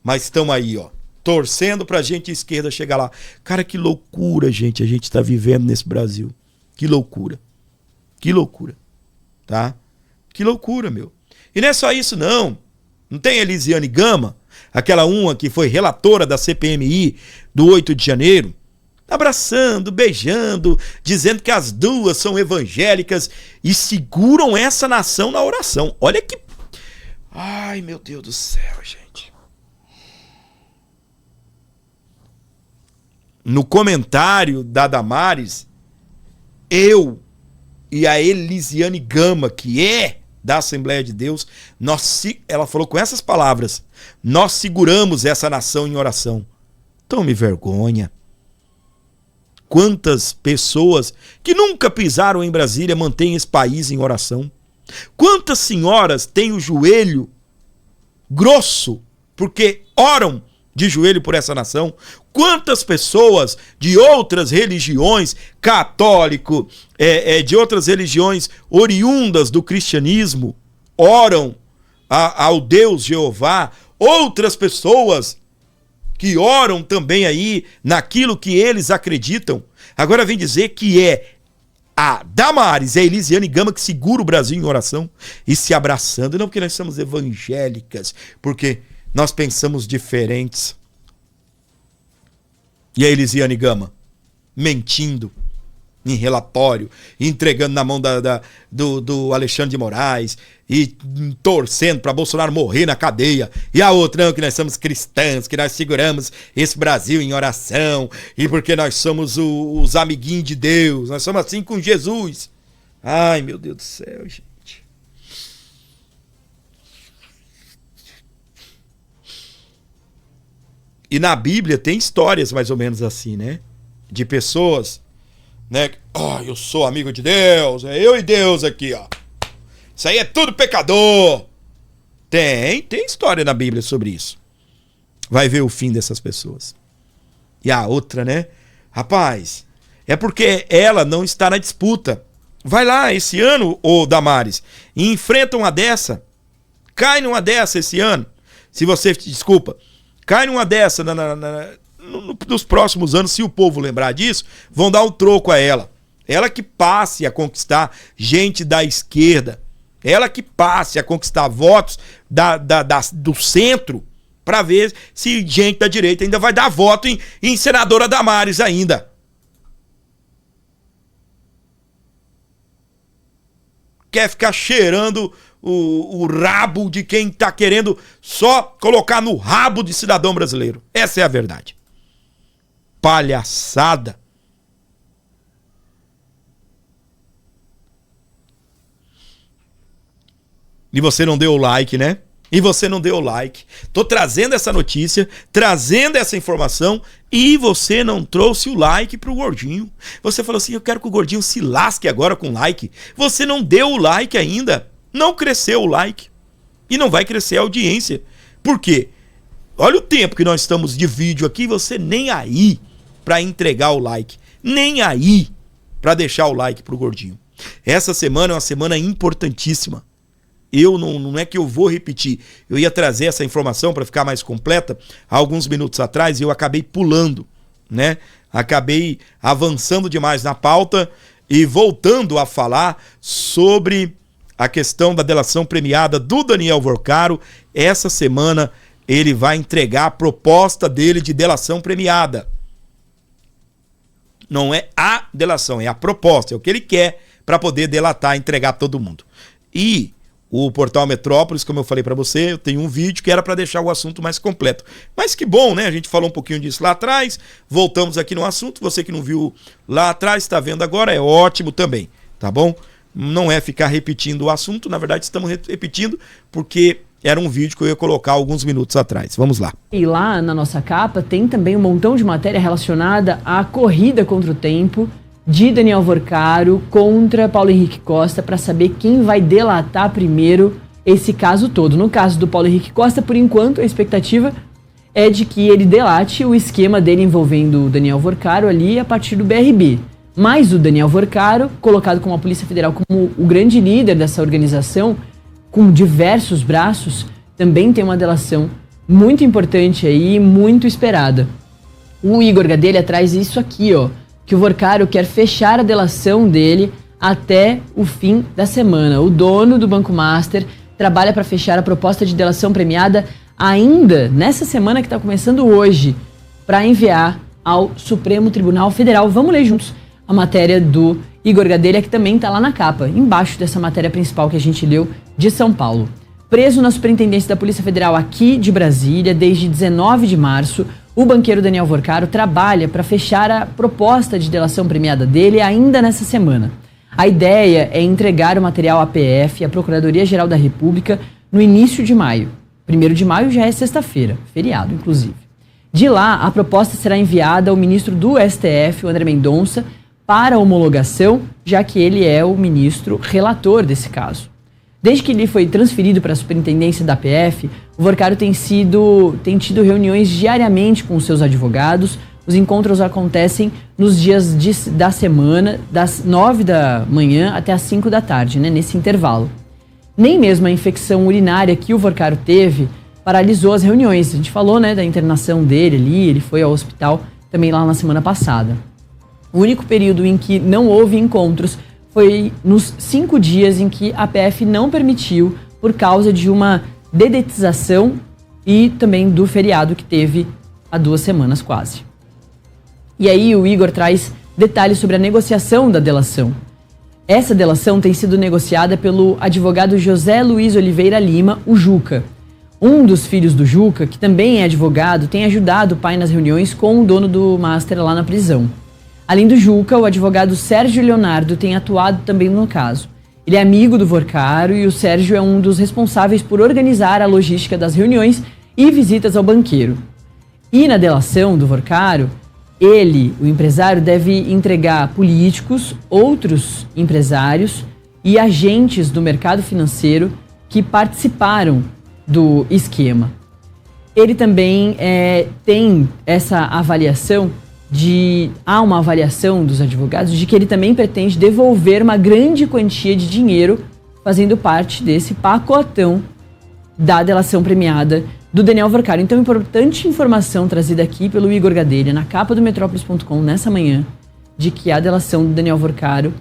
Mas estão aí, ó, torcendo pra gente esquerda chegar lá. Cara, que loucura, gente, a gente tá vivendo nesse Brasil. Que loucura. Que loucura. Tá? Que loucura, meu. E não é só isso, não. Não tem Elisiane Gama, aquela uma que foi relatora da CPMI do 8 de janeiro, abraçando, beijando, dizendo que as duas são evangélicas e seguram essa nação na oração. Olha que... Ai, meu Deus do céu, gente. No comentário da Damares, eu e a Elisiane Gama, que é da Assembleia de Deus, ela falou com essas palavras: nós seguramos essa nação em oração. Tome vergonha. Quantas pessoas que nunca pisaram em Brasília mantêm esse país em oração? Quantas senhoras têm o joelho grosso porque oram de joelho por essa nação? Quantas pessoas de outras religiões, católico, de outras religiões oriundas do cristianismo, oram ao Deus Jeová? Outras pessoas que oram também aí naquilo que eles acreditam. Agora vem dizer que é a Damares e a Elisiane Gama que segura o Brasil em oração e se abraçando. Não porque nós somos evangélicas, porque nós pensamos diferentes. E a Elisiane Gama mentindo em relatório, entregando na mão do Alexandre de Moraes e torcendo para Bolsonaro morrer na cadeia. E a outra, não, que nós somos cristãos, que nós seguramos esse Brasil em oração e porque nós somos os amiguinhos de Deus, nós somos assim com Jesus. Ai, meu Deus do céu, gente. E na Bíblia tem histórias mais ou menos assim, né? De pessoas, né? Eu sou amigo de Deus, é eu e Deus aqui, ó. Isso aí é tudo pecador. Tem história na Bíblia sobre isso. Vai ver o fim dessas pessoas. E a outra, né? Rapaz, é porque ela não está na disputa. Vai lá esse ano, ô Damares, e enfrenta uma dessa. Cai numa dessa esse ano. Se você, desculpa, cai numa dessa nos próximos anos, se o povo lembrar disso, vão dar um troco a ela. Ela que passe a conquistar gente da esquerda. Ela que passe a conquistar votos do centro, para ver se gente da direita ainda vai dar voto em senadora Damares ainda. Quer ficar cheirando o rabo de quem tá querendo só colocar no rabo de cidadão brasileiro. Essa é a verdade. Palhaçada. E você não deu o like, né? E você não deu o like. Tô trazendo essa notícia, trazendo essa informação e você não trouxe o like pro Gordinho. Você falou assim, eu quero que o Gordinho se lasque agora com like. Você não deu o like ainda. Não cresceu o like. E não vai crescer a audiência. Por quê? Olha o tempo que nós estamos de vídeo aqui e você nem aí pra entregar o like. Nem aí pra deixar o like pro Gordinho. Essa semana é uma semana importantíssima. Eu não é que eu vou repetir, eu ia trazer essa informação para ficar mais completa há alguns minutos atrás e eu acabei pulando, né? Acabei avançando demais na pauta e voltando a falar sobre a questão da delação premiada do Daniel Vorcaro. Essa semana ele vai entregar a proposta dele de delação premiada. Não é a delação, é a proposta, é o que ele quer para poder delatar, entregar todo mundo. E o Portal Metrópolis, como eu falei pra você, eu tenho um vídeo que era pra deixar o assunto mais completo. Mas que bom, né? A gente falou um pouquinho disso lá atrás, voltamos aqui no assunto. Você que não viu lá atrás, está vendo agora, é ótimo também, tá bom? Não é ficar repetindo o assunto, na verdade estamos repetindo porque era um vídeo que eu ia colocar alguns minutos atrás. Vamos lá. E lá na nossa capa tem também um montão de matéria relacionada à corrida contra o tempo de Daniel Vorcaro contra Paulo Henrique Costa, para saber quem vai delatar primeiro esse caso todo. No caso do Paulo Henrique Costa, por enquanto, a expectativa é de que ele delate o esquema dele envolvendo o Daniel Vorcaro ali a partir do BRB. Mas o Daniel Vorcaro, colocado como a Polícia Federal como o grande líder dessa organização, com diversos braços, também tem uma delação muito importante aí, muito esperada. O Igor Gadelha traz isso aqui, ó, que o Vorcaro quer fechar a delação dele até o fim da semana. O dono do Banco Master trabalha para fechar a proposta de delação premiada ainda nessa semana que está começando hoje, para enviar ao Supremo Tribunal Federal. Vamos ler juntos a matéria do Igor Gadelha, que também está lá na capa, embaixo dessa matéria principal que a gente leu de São Paulo. Preso na Superintendência da Polícia Federal aqui de Brasília desde 19 de março, o banqueiro Daniel Vorcaro trabalha para fechar a proposta de delação premiada dele ainda nessa semana. A ideia é entregar o material à PF, à Procuradoria-Geral da República, no início de maio. 1º de maio já é sexta-feira, feriado inclusive. De lá, a proposta será enviada ao ministro do STF, o André Mendonça, para homologação, já que ele é o ministro relator desse caso. Desde que ele foi transferido para a superintendência da PF, o Vorcaro tem tido reuniões diariamente com os seus advogados. Os encontros acontecem nos dias da semana, das 9 da manhã até as 5 da tarde, né, nesse intervalo. Nem mesmo a infecção urinária que o Vorcaro teve paralisou as reuniões. A gente falou, né, da internação dele ali, ele foi ao hospital também lá na semana passada. O único período em que não houve encontros foi nos 5 dias em que a PF não permitiu por causa de uma dedetização e também do feriado que teve há 2 semanas quase. E aí o Igor traz detalhes sobre a negociação da delação. Essa delação tem sido negociada pelo advogado José Luiz Oliveira Lima, o Juca. Um dos filhos do Juca, que também é advogado, tem ajudado o pai nas reuniões com o dono do Master lá na prisão. Além do Juca, o advogado Sérgio Leonardo tem atuado também no caso. Ele é amigo do Vorcaro e o Sérgio é um dos responsáveis por organizar a logística das reuniões e visitas ao banqueiro. E na delação do Vorcaro, ele, o empresário, deve entregar políticos, outros empresários e agentes do mercado financeiro que participaram do esquema. Ele também tem essa avaliação há uma avaliação dos advogados de que ele também pretende devolver uma grande quantia de dinheiro fazendo parte desse pacotão da delação premiada do Daniel Vorcaro. Então, importante informação trazida aqui pelo Igor Gadelha na capa do Metrópolis.com nessa manhã, de que a delação do Daniel Vorcaro,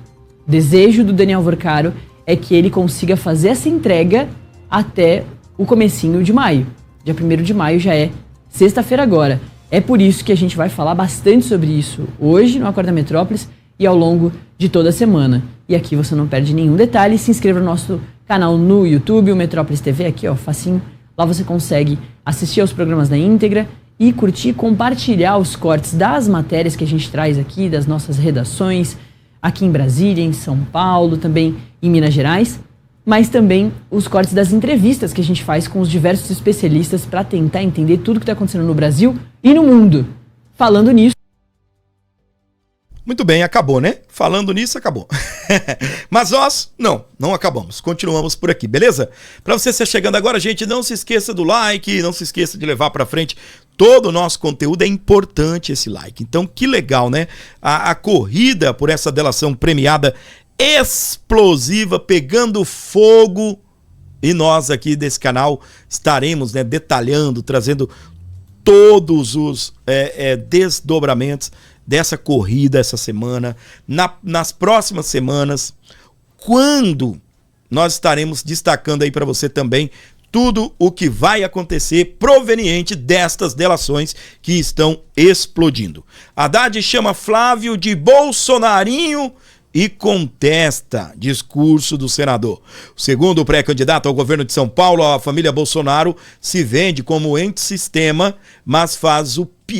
desejo do Daniel Vorcaro é que ele consiga fazer essa entrega até o comecinho de maio. Dia 1º de maio já é sexta-feira agora. É por isso que a gente vai falar bastante sobre isso hoje no Acorda Metrópolis e ao longo de toda a semana. E aqui você não perde nenhum detalhe. Se inscreva no nosso canal no YouTube, o Metrópolis TV, aqui ó, facinho. Lá você consegue assistir aos programas na íntegra e curtir, compartilhar os cortes das matérias que a gente traz aqui, das nossas redações, aqui em Brasília, em São Paulo, também em Minas Gerais, mas também os cortes das entrevistas que a gente faz com os diversos especialistas para tentar entender tudo que está acontecendo no Brasil e no mundo. Falando nisso... Muito bem, acabou, né? Falando nisso, acabou. Mas nós, não acabamos. Continuamos por aqui, beleza? Para você estar chegando agora, gente, não se esqueça do like, não se esqueça de levar para frente todo o nosso conteúdo. É importante esse like. Então, que legal, né? A corrida por essa delação premiada explosiva, pegando fogo. E nós aqui desse canal estaremos, né, detalhando, trazendo todos os desdobramentos dessa corrida essa semana, nas próximas semanas, quando nós estaremos destacando aí para você também tudo o que vai acontecer proveniente destas delações que estão explodindo. Haddad chama Flávio de bolsonarinho e contesta discurso do senador. Segundo o pré-candidato ao governo de São Paulo, a família Bolsonaro se vende como antissistema, mas faz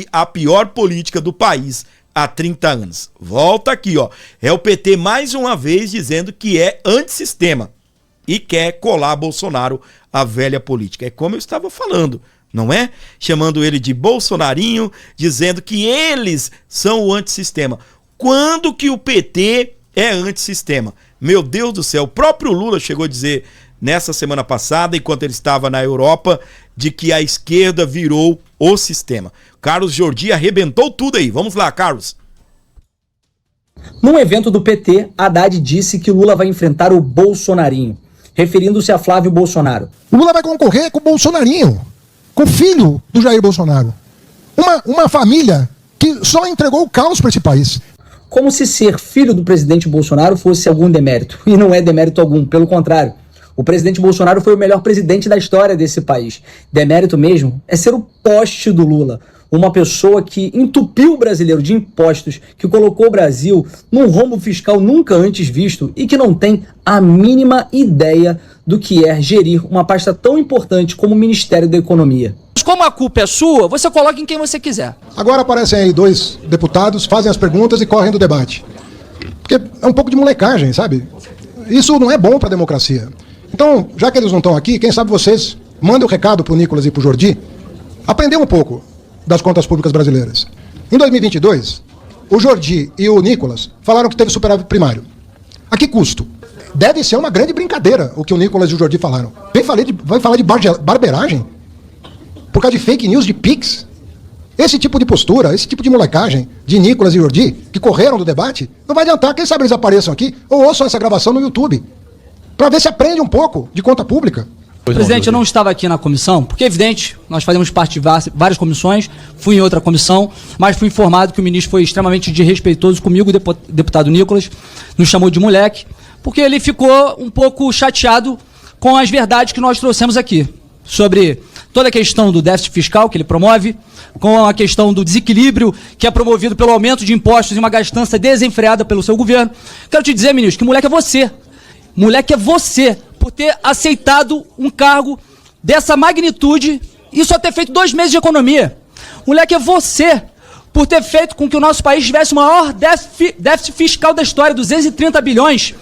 a pior política do país há 30 anos. Volta aqui, ó. É o PT mais uma vez dizendo que é antissistema e quer colar Bolsonaro à velha política. É como eu estava falando, não é? Chamando ele de bolsonarinho, dizendo que eles são o antissistema. Quando que o PT é antissistema? Meu Deus do céu, o próprio Lula chegou a dizer nessa semana passada, enquanto ele estava na Europa, de que a esquerda virou o sistema. Carlos Jordi arrebentou tudo aí. Vamos lá, Carlos. Num evento do PT, Haddad disse que Lula vai enfrentar o bolsonarinho, referindo-se a Flávio Bolsonaro. Lula vai concorrer com o bolsonarinho, com o filho do Jair Bolsonaro. Uma família que só entregou o caos para esse país. Como se ser filho do presidente Bolsonaro fosse algum demérito. E não é demérito algum, pelo contrário. O presidente Bolsonaro foi o melhor presidente da história desse país. Demérito mesmo é ser o poste do Lula. Uma pessoa que entupiu o brasileiro de impostos, que colocou o Brasil num rombo fiscal nunca antes visto e que não tem a mínima ideia do que é gerir uma pasta tão importante como o Ministério da Economia. Como a culpa é sua, você coloca em quem você quiser. Agora aparecem aí 2 deputados, fazem as perguntas e correm do debate. Porque é um pouco de molecagem, sabe? Isso não é bom para a democracia. Então, já que eles não estão aqui, quem sabe vocês mandem um recado para o Nicolas e para o Jordi, aprender um pouco das contas públicas brasileiras. Em 2022, o Jordi e o Nicolas falaram que teve superávit primário. A que custo? Deve ser uma grande brincadeira o que o Nicolas e o Jordi falaram. Vai falar de barbeiragem? Por causa de fake news de Pix? Esse tipo de postura, esse tipo de molecagem de Nicolas e Jordi, que correram do debate, não vai adiantar. Quem sabe eles apareçam aqui ou ouçam essa gravação no YouTube, para ver se aprende um pouco de conta pública. Presidente, eu não estava aqui na comissão, porque é evidente, nós fazemos parte de várias comissões, fui em outra comissão, mas fui informado que o ministro foi extremamente desrespeitoso comigo, o deputado Nicolas, nos chamou de moleque, porque ele ficou um pouco chateado com as verdades que nós trouxemos aqui, sobre toda a questão do déficit fiscal que ele promove, com a questão do desequilíbrio que é promovido pelo aumento de impostos e uma gastança desenfreada pelo seu governo. Quero te dizer, ministro, que moleque é você. Moleque é você, por ter aceitado um cargo dessa magnitude e só ter feito 2 meses de economia. Moleque é você, por ter feito com que o nosso país tivesse o maior déficit fiscal da história, 230 bilhões,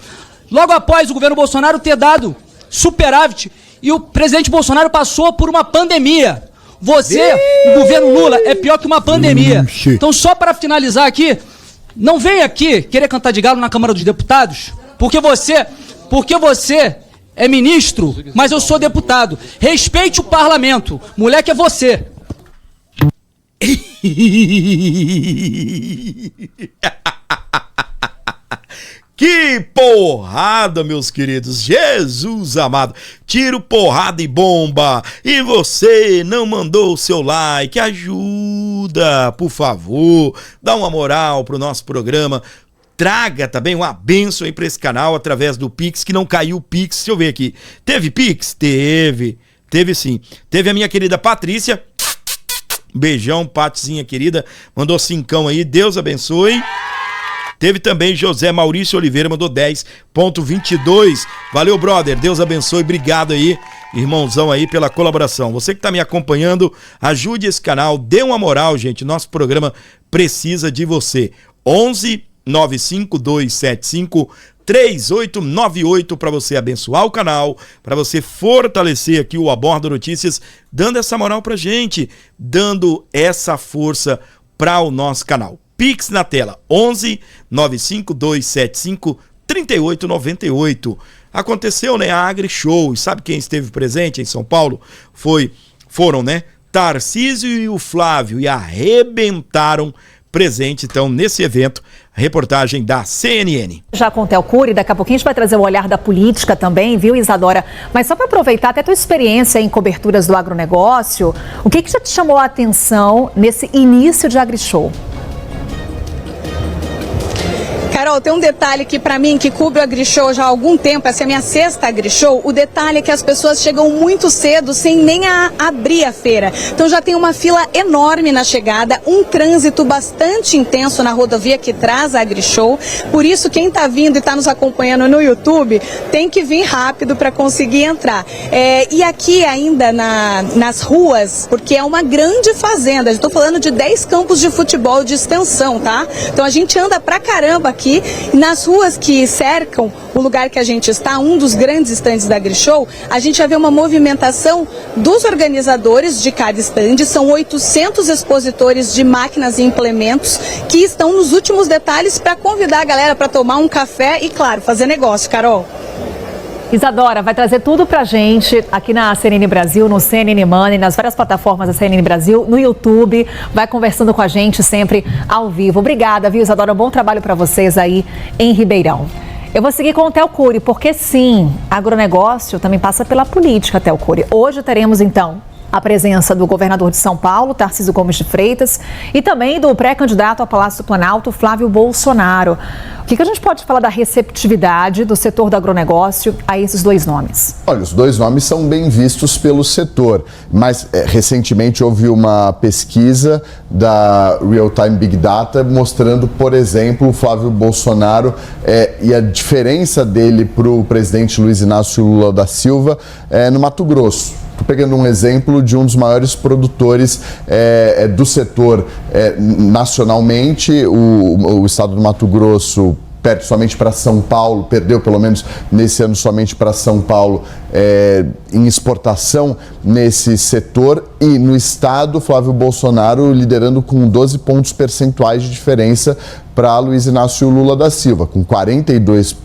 logo após o governo Bolsonaro ter dado superávit e o presidente Bolsonaro passou por uma pandemia. Você, o governo Lula, é pior que uma pandemia. Então, só para finalizar aqui, não vem aqui querer cantar de galo na Câmara dos Deputados, porque você é ministro, mas eu sou deputado. Respeite o parlamento. Moleque é você. Que porrada, meus queridos. Jesus amado. Tiro, porrada e bomba. E você não mandou o seu like? Ajuda, por favor. Dá uma moral pro nosso programa. Traga também uma bênção aí pra esse canal através do Pix, que não caiu o Pix. Deixa eu ver aqui. Teve Pix? Teve sim. Teve a minha querida Patrícia. Beijão, Patizinha querida. Mandou 5 aí. Deus abençoe. Teve também José Maurício Oliveira, mandou 10,22. Valeu, brother. Deus abençoe. Obrigado aí, irmãozão aí, pela colaboração. Você que tá me acompanhando, ajude esse canal. Dê uma moral, gente. Nosso programa precisa de você. 11 95275 3898 para você abençoar o canal, para você fortalecer aqui o Aborda Notícias, dando essa moral pra gente, dando essa força para o nosso canal. Pix na tela, 11 95275 3898. Aconteceu, né, a AgriShow, e sabe quem esteve presente em São Paulo? Foram, né, Tarcísio e o Flávio, e arrebentaram presente, então, nesse evento. Reportagem da CNN. Já com o Theo Cury, daqui a pouquinho a gente vai trazer o olhar da política também, viu, Isadora? Mas só para aproveitar até a tua experiência em coberturas do agronegócio, o que já te chamou a atenção nesse início de AgriShow? Carol, tem um detalhe que para mim, que cobre o AgriShow já há algum tempo, essa é a minha 6ª AgriShow, o detalhe é que as pessoas chegam muito cedo, sem nem abrir a feira. Então já tem uma fila enorme na chegada, um trânsito bastante intenso na rodovia que traz a AgriShow. Por isso, quem está vindo e está nos acompanhando no YouTube, tem que vir rápido para conseguir entrar. E aqui ainda nas ruas, porque é uma grande fazenda, estou falando de 10 campos de futebol de extensão, tá? Então a gente anda pra caramba aqui. Nas ruas que cercam o lugar que a gente está, um dos grandes estandes da AgriShow, a gente já vê uma movimentação dos organizadores de cada estande. São 800 expositores de máquinas e implementos que estão nos últimos detalhes para convidar a galera para tomar um café e, claro, fazer negócio. Carol. Isadora, vai trazer tudo pra gente aqui na CNN Brasil, no CNN Money, nas várias plataformas da CNN Brasil, no YouTube, vai conversando com a gente sempre ao vivo. Obrigada, viu, Isadora? Bom trabalho para vocês aí em Ribeirão. Eu vou seguir com o Theo Cury, porque sim, agronegócio também passa pela política, Theo Cury. Hoje teremos, então, a presença do governador de São Paulo, Tarcísio Gomes de Freitas, e também do pré-candidato ao Palácio do Planalto, Flávio Bolsonaro. O que a gente pode falar da receptividade do setor do agronegócio a esses dois nomes? Olha, os dois nomes são bem vistos pelo setor, mas recentemente houve uma pesquisa da Real Time Big Data mostrando, por exemplo, o Flávio Bolsonaro e a diferença dele para o presidente Luiz Inácio Lula da Silva no Mato Grosso. Estou pegando um exemplo de um dos maiores produtores do setor nacionalmente. O estado do Mato Grosso perde somente para São Paulo, perdeu pelo menos nesse ano somente para São Paulo em exportação nesse setor, e no estado Flávio Bolsonaro liderando com 12 pontos percentuais de diferença para Luiz Inácio Lula da Silva, com 42%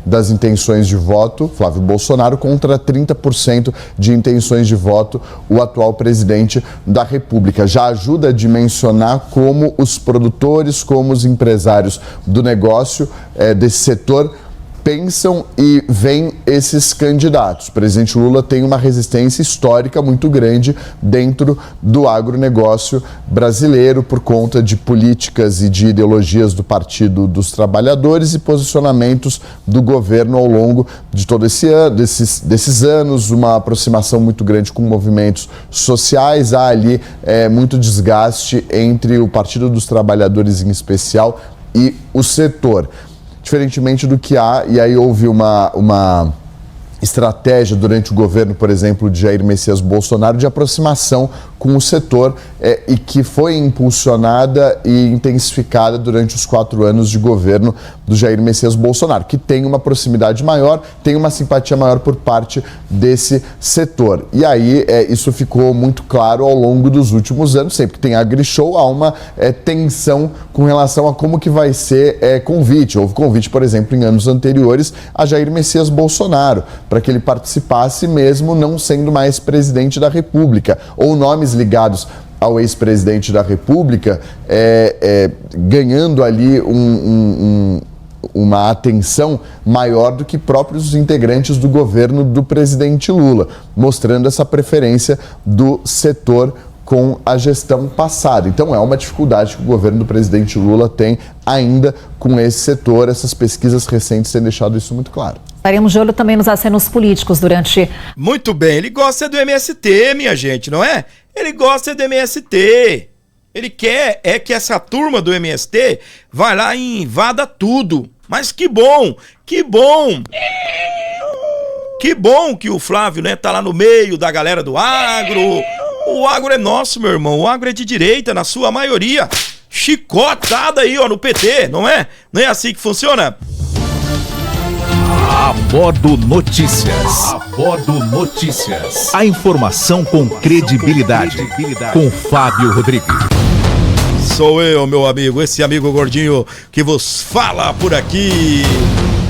das intenções de voto, Flávio Bolsonaro, contra 30% de intenções de voto, o atual presidente da República. Já ajuda a dimensionar como os produtores, como os empresários do negócio desse setor pensam e veem esses candidatos. O presidente Lula tem uma resistência histórica muito grande dentro do agronegócio brasileiro por conta de políticas e de ideologias do Partido dos Trabalhadores e posicionamentos do governo ao longo de todo esse ano, desses anos, uma aproximação muito grande com movimentos sociais. Há ali muito desgaste entre o Partido dos Trabalhadores em especial e o setor. Diferentemente do que há, e aí houve uma estratégia durante o governo, por exemplo, de Jair Messias Bolsonaro, de aproximação com o setor e que foi impulsionada e intensificada durante os 4 anos de governo do Jair Messias Bolsonaro, que tem uma proximidade maior, tem uma simpatia maior por parte desse setor. E aí isso ficou muito claro ao longo dos últimos anos. Sempre que tem AgriShow, há uma tensão com relação a como que vai ser convite. Houve convite, por exemplo, em anos anteriores a Jair Messias Bolsonaro, para que ele participasse mesmo não sendo mais presidente da República, ou nomes ligados ao ex-presidente da República ganhando ali uma atenção maior do que próprios integrantes do governo do presidente Lula, mostrando essa preferência do setor com a gestão passada. Então é uma dificuldade que o governo do presidente Lula tem ainda com esse setor. Essas pesquisas recentes têm deixado isso muito claro. Estaremos de olho também nos acenos políticos durante... Muito bem, ele gosta do MST, minha gente, não é? Ele gosta do MST. Ele quer que essa turma do MST vá lá e invada tudo. Mas que bom, que bom. Que bom que o Flávio, né, tá lá no meio da galera do agro. O agro é nosso, meu irmão. O agro é de direita, na sua maioria. Chicotada aí, ó, no PT, não é? Não é assim que funciona? A Bordo Notícias. A Bordo Notícias. A informação com credibilidade. Com Fábio Rodrigues. Sou eu, meu amigo, esse amigo gordinho que vos fala por aqui.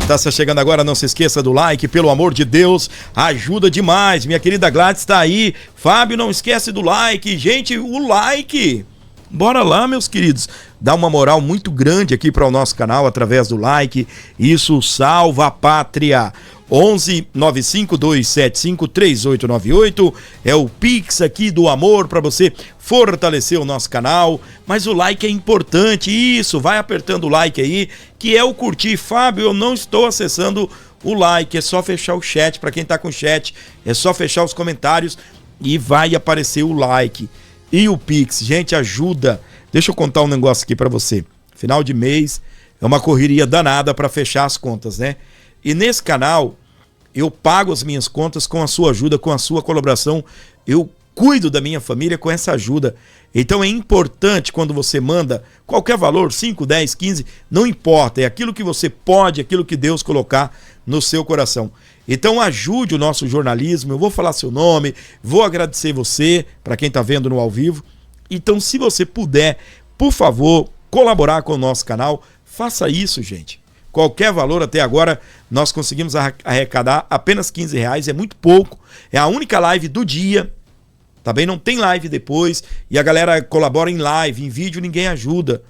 Tá se chegando agora, não se esqueça do like, pelo amor de Deus, ajuda demais. Minha querida Gladys tá aí. Fábio, não esquece do like. Gente, o like. Bora lá, meus queridos. Dá uma moral muito grande aqui para o nosso canal através do like. Isso salva a pátria. 11 95275 3898 é o Pix aqui do amor para você fortalecer o nosso canal. Mas o like é importante, isso, vai apertando o like aí, que é o curtir. Fábio, eu não estou acessando o like, é só fechar o chat. Para quem tá com chat, é só fechar os comentários e vai aparecer o like. E o Pix, gente, ajuda. Deixa eu contar um negócio aqui para você. Final de mês é uma correria danada para fechar as contas, né? E nesse canal, eu pago as minhas contas com a sua ajuda, com a sua colaboração. Eu cuido da minha família com essa ajuda. Então é importante quando você manda qualquer valor, 5, 10, 15, não importa. É aquilo que você pode, aquilo que Deus colocar no seu coração. Então ajude o nosso jornalismo. Eu vou falar seu nome, vou agradecer você, para quem está vendo no ao vivo. Então se você puder, por favor, colaborar com o nosso canal, faça isso, gente. Qualquer valor até agora, nós conseguimos arrecadar apenas R$15, é muito pouco. É a única live do dia, tá bem? Não tem live depois, e a galera colabora em live, em vídeo ninguém ajuda.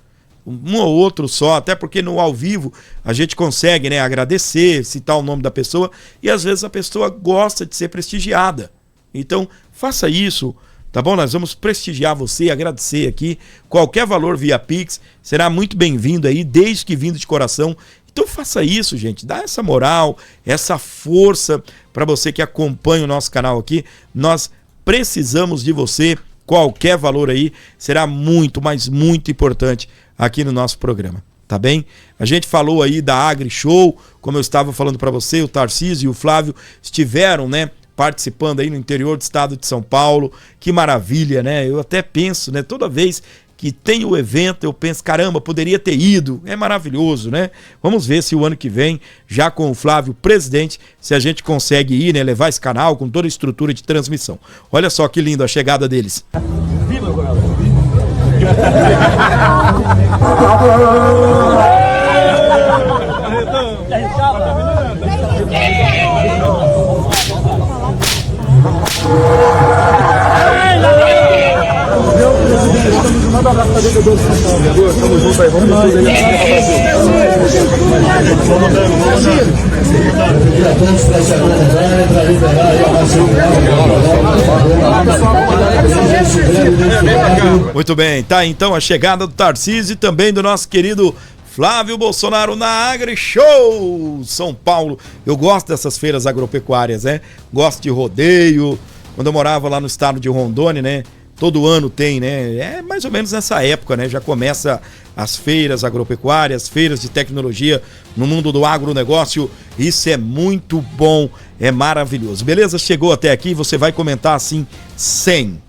Um ou outro só, até porque no ao vivo a gente consegue, né, agradecer, citar o nome da pessoa, e às vezes a pessoa gosta de ser prestigiada. Então, faça isso, tá bom? Nós vamos prestigiar você, agradecer aqui. Qualquer valor via Pix será muito bem-vindo aí, desde que vindo de coração. Então faça isso, gente, dá essa moral, essa força para você que acompanha o nosso canal aqui. Nós precisamos de você, qualquer valor aí será muito, mas muito importante aqui no nosso programa, tá bem? A gente falou aí da AgriShow, como eu estava falando para você, o Tarcísio e o Flávio estiveram, né, participando aí no interior do estado de São Paulo. Que maravilha, né? Eu até penso, né, toda vez que tem o evento, eu penso, caramba, poderia ter ido. É maravilhoso, né? Vamos ver se o ano que vem, já com o Flávio presidente, se a gente consegue ir, né, levar esse canal com toda a estrutura de transmissão. Olha só que lindo a chegada deles. Manda um abraço pra Deus, vereador. Tamo junto aí, vamos fazer Muito bem, tá então a chegada do Tarcísio e também do nosso querido Flávio Bolsonaro na AgriShow São Paulo. Eu gosto dessas feiras agropecuárias, né? Gosto de rodeio. Quando eu morava lá no estado de Rondônia, né? Todo ano tem, né? É mais ou menos nessa época, né? Já começa as feiras agropecuárias, feiras de tecnologia no mundo do agronegócio. Isso é muito bom, é maravilhoso. Beleza? Chegou até aqui, você vai comentar assim 100.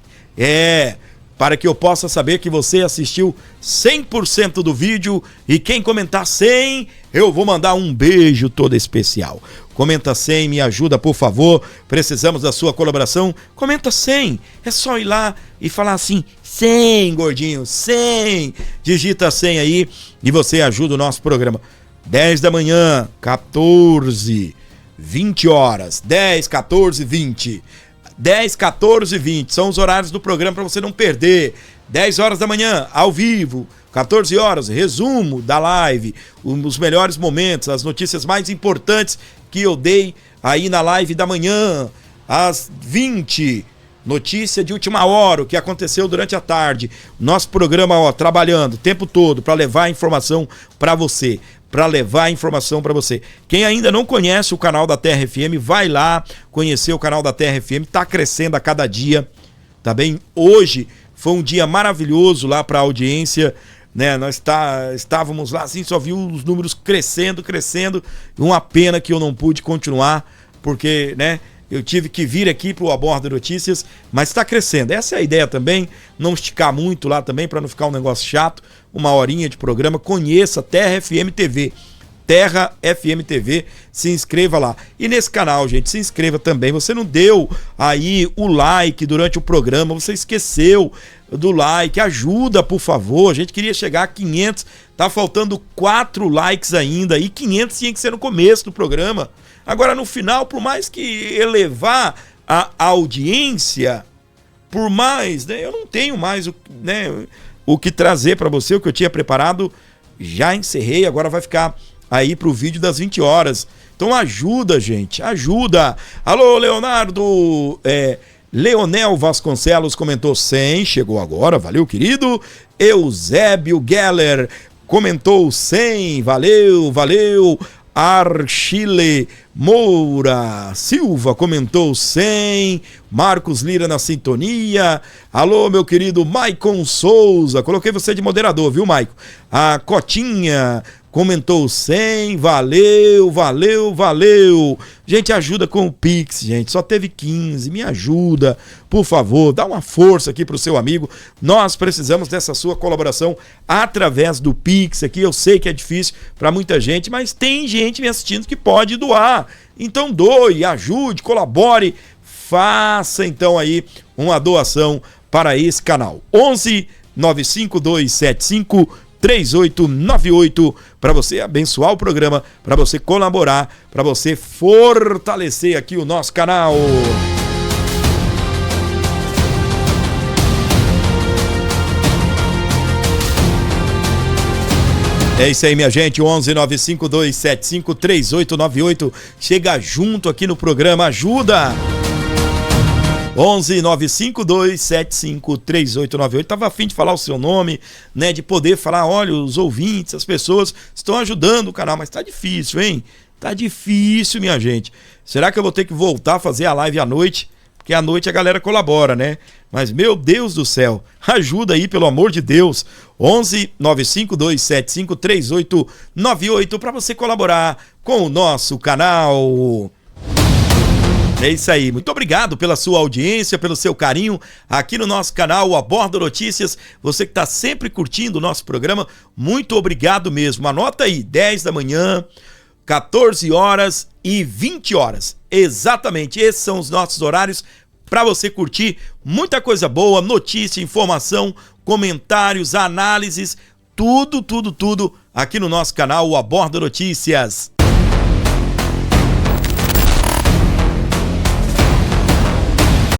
Para que eu possa saber que você assistiu 100% do vídeo, e quem comentar 100, eu vou mandar um beijo todo especial. Comenta 100, me ajuda, por favor. Precisamos da sua colaboração. Comenta 100. É só ir lá e falar assim: 100, gordinho, 100. Digita 100 aí e você ajuda o nosso programa. 10 da manhã, 14, 20 horas. 10, 14, 20. 10, 14, 20. São os horários do programa para você não perder. 10 horas da manhã, ao vivo. 14 horas, resumo da live. Os melhores momentos, as notícias mais importantes que eu dei aí na live da manhã. Às 20, notícia de última hora, o que aconteceu durante a tarde. Nosso programa, trabalhando o tempo todo para levar a informação para você. Quem ainda não conhece o canal da Terra FM, vai lá conhecer o canal da Terra FM. Tá crescendo a cada dia, tá bem? Hoje foi um dia maravilhoso lá para a audiência, né? Nós estávamos lá assim, só viu os números crescendo. Uma pena que eu não pude continuar, porque, né, eu tive que vir aqui para o Aborda Notícias, mas está crescendo. Essa é a ideia também, não esticar muito lá também, para não ficar um negócio chato. 1 horinha de programa. Conheça Terra FM TV. Terra FM TV, se inscreva lá. E nesse canal, gente, se inscreva também. Você não deu aí o like durante o programa, você esqueceu do like, ajuda, por favor. A gente queria chegar a 500, tá faltando 4 likes ainda, e 500 tinha que ser no começo do programa. Agora, no final, por mais que elevar a audiência, por mais, né, eu não tenho mais o que trazer para você, o que eu tinha preparado, já encerrei, agora vai ficar aí pro vídeo das 20 horas. Então ajuda, gente, ajuda. Alô, Leonardo, Leonel Vasconcelos comentou 100, chegou agora, valeu, querido. Eusébio Geller comentou 100, valeu. Archile Moura Silva comentou 100. Marcos Lira na sintonia. Alô, meu querido Maicon Souza, coloquei você de moderador, viu, Maicon? A Cotinha comentou 100, valeu. Gente, ajuda com o Pix, gente, só teve 15, me ajuda, por favor, dá uma força aqui pro seu amigo. Nós precisamos dessa sua colaboração através do Pix aqui. Eu sei que é difícil para muita gente, mas tem gente me assistindo que pode doar. Então doe, ajude, colabore, faça então aí uma doação para esse canal. 11 95275 3898, para você abençoar o programa, para você colaborar, para você fortalecer aqui o nosso canal. É isso aí, minha gente, 11 95275 3898, chega junto aqui no programa, ajuda! 11 95275 3898. Tava a fim de falar o seu nome, né? De poder falar, olha, os ouvintes, as pessoas estão ajudando o canal, mas tá difícil, hein? Tá difícil, minha gente. Será que eu vou ter que voltar a fazer a live à noite? Porque à noite a galera colabora, né? Mas, meu Deus do céu, ajuda aí, pelo amor de Deus. 11 95275 3898 para você colaborar com o nosso canal. É isso aí, muito obrigado pela sua audiência, pelo seu carinho aqui no nosso canal, o Aborda Notícias. Você que está sempre curtindo o nosso programa, muito obrigado mesmo. Anota aí, 10 da manhã, 14 horas e 20 horas. Exatamente, esses são os nossos horários para você curtir muita coisa boa, notícia, informação, comentários, análises, tudo aqui no nosso canal, o Aborda Notícias.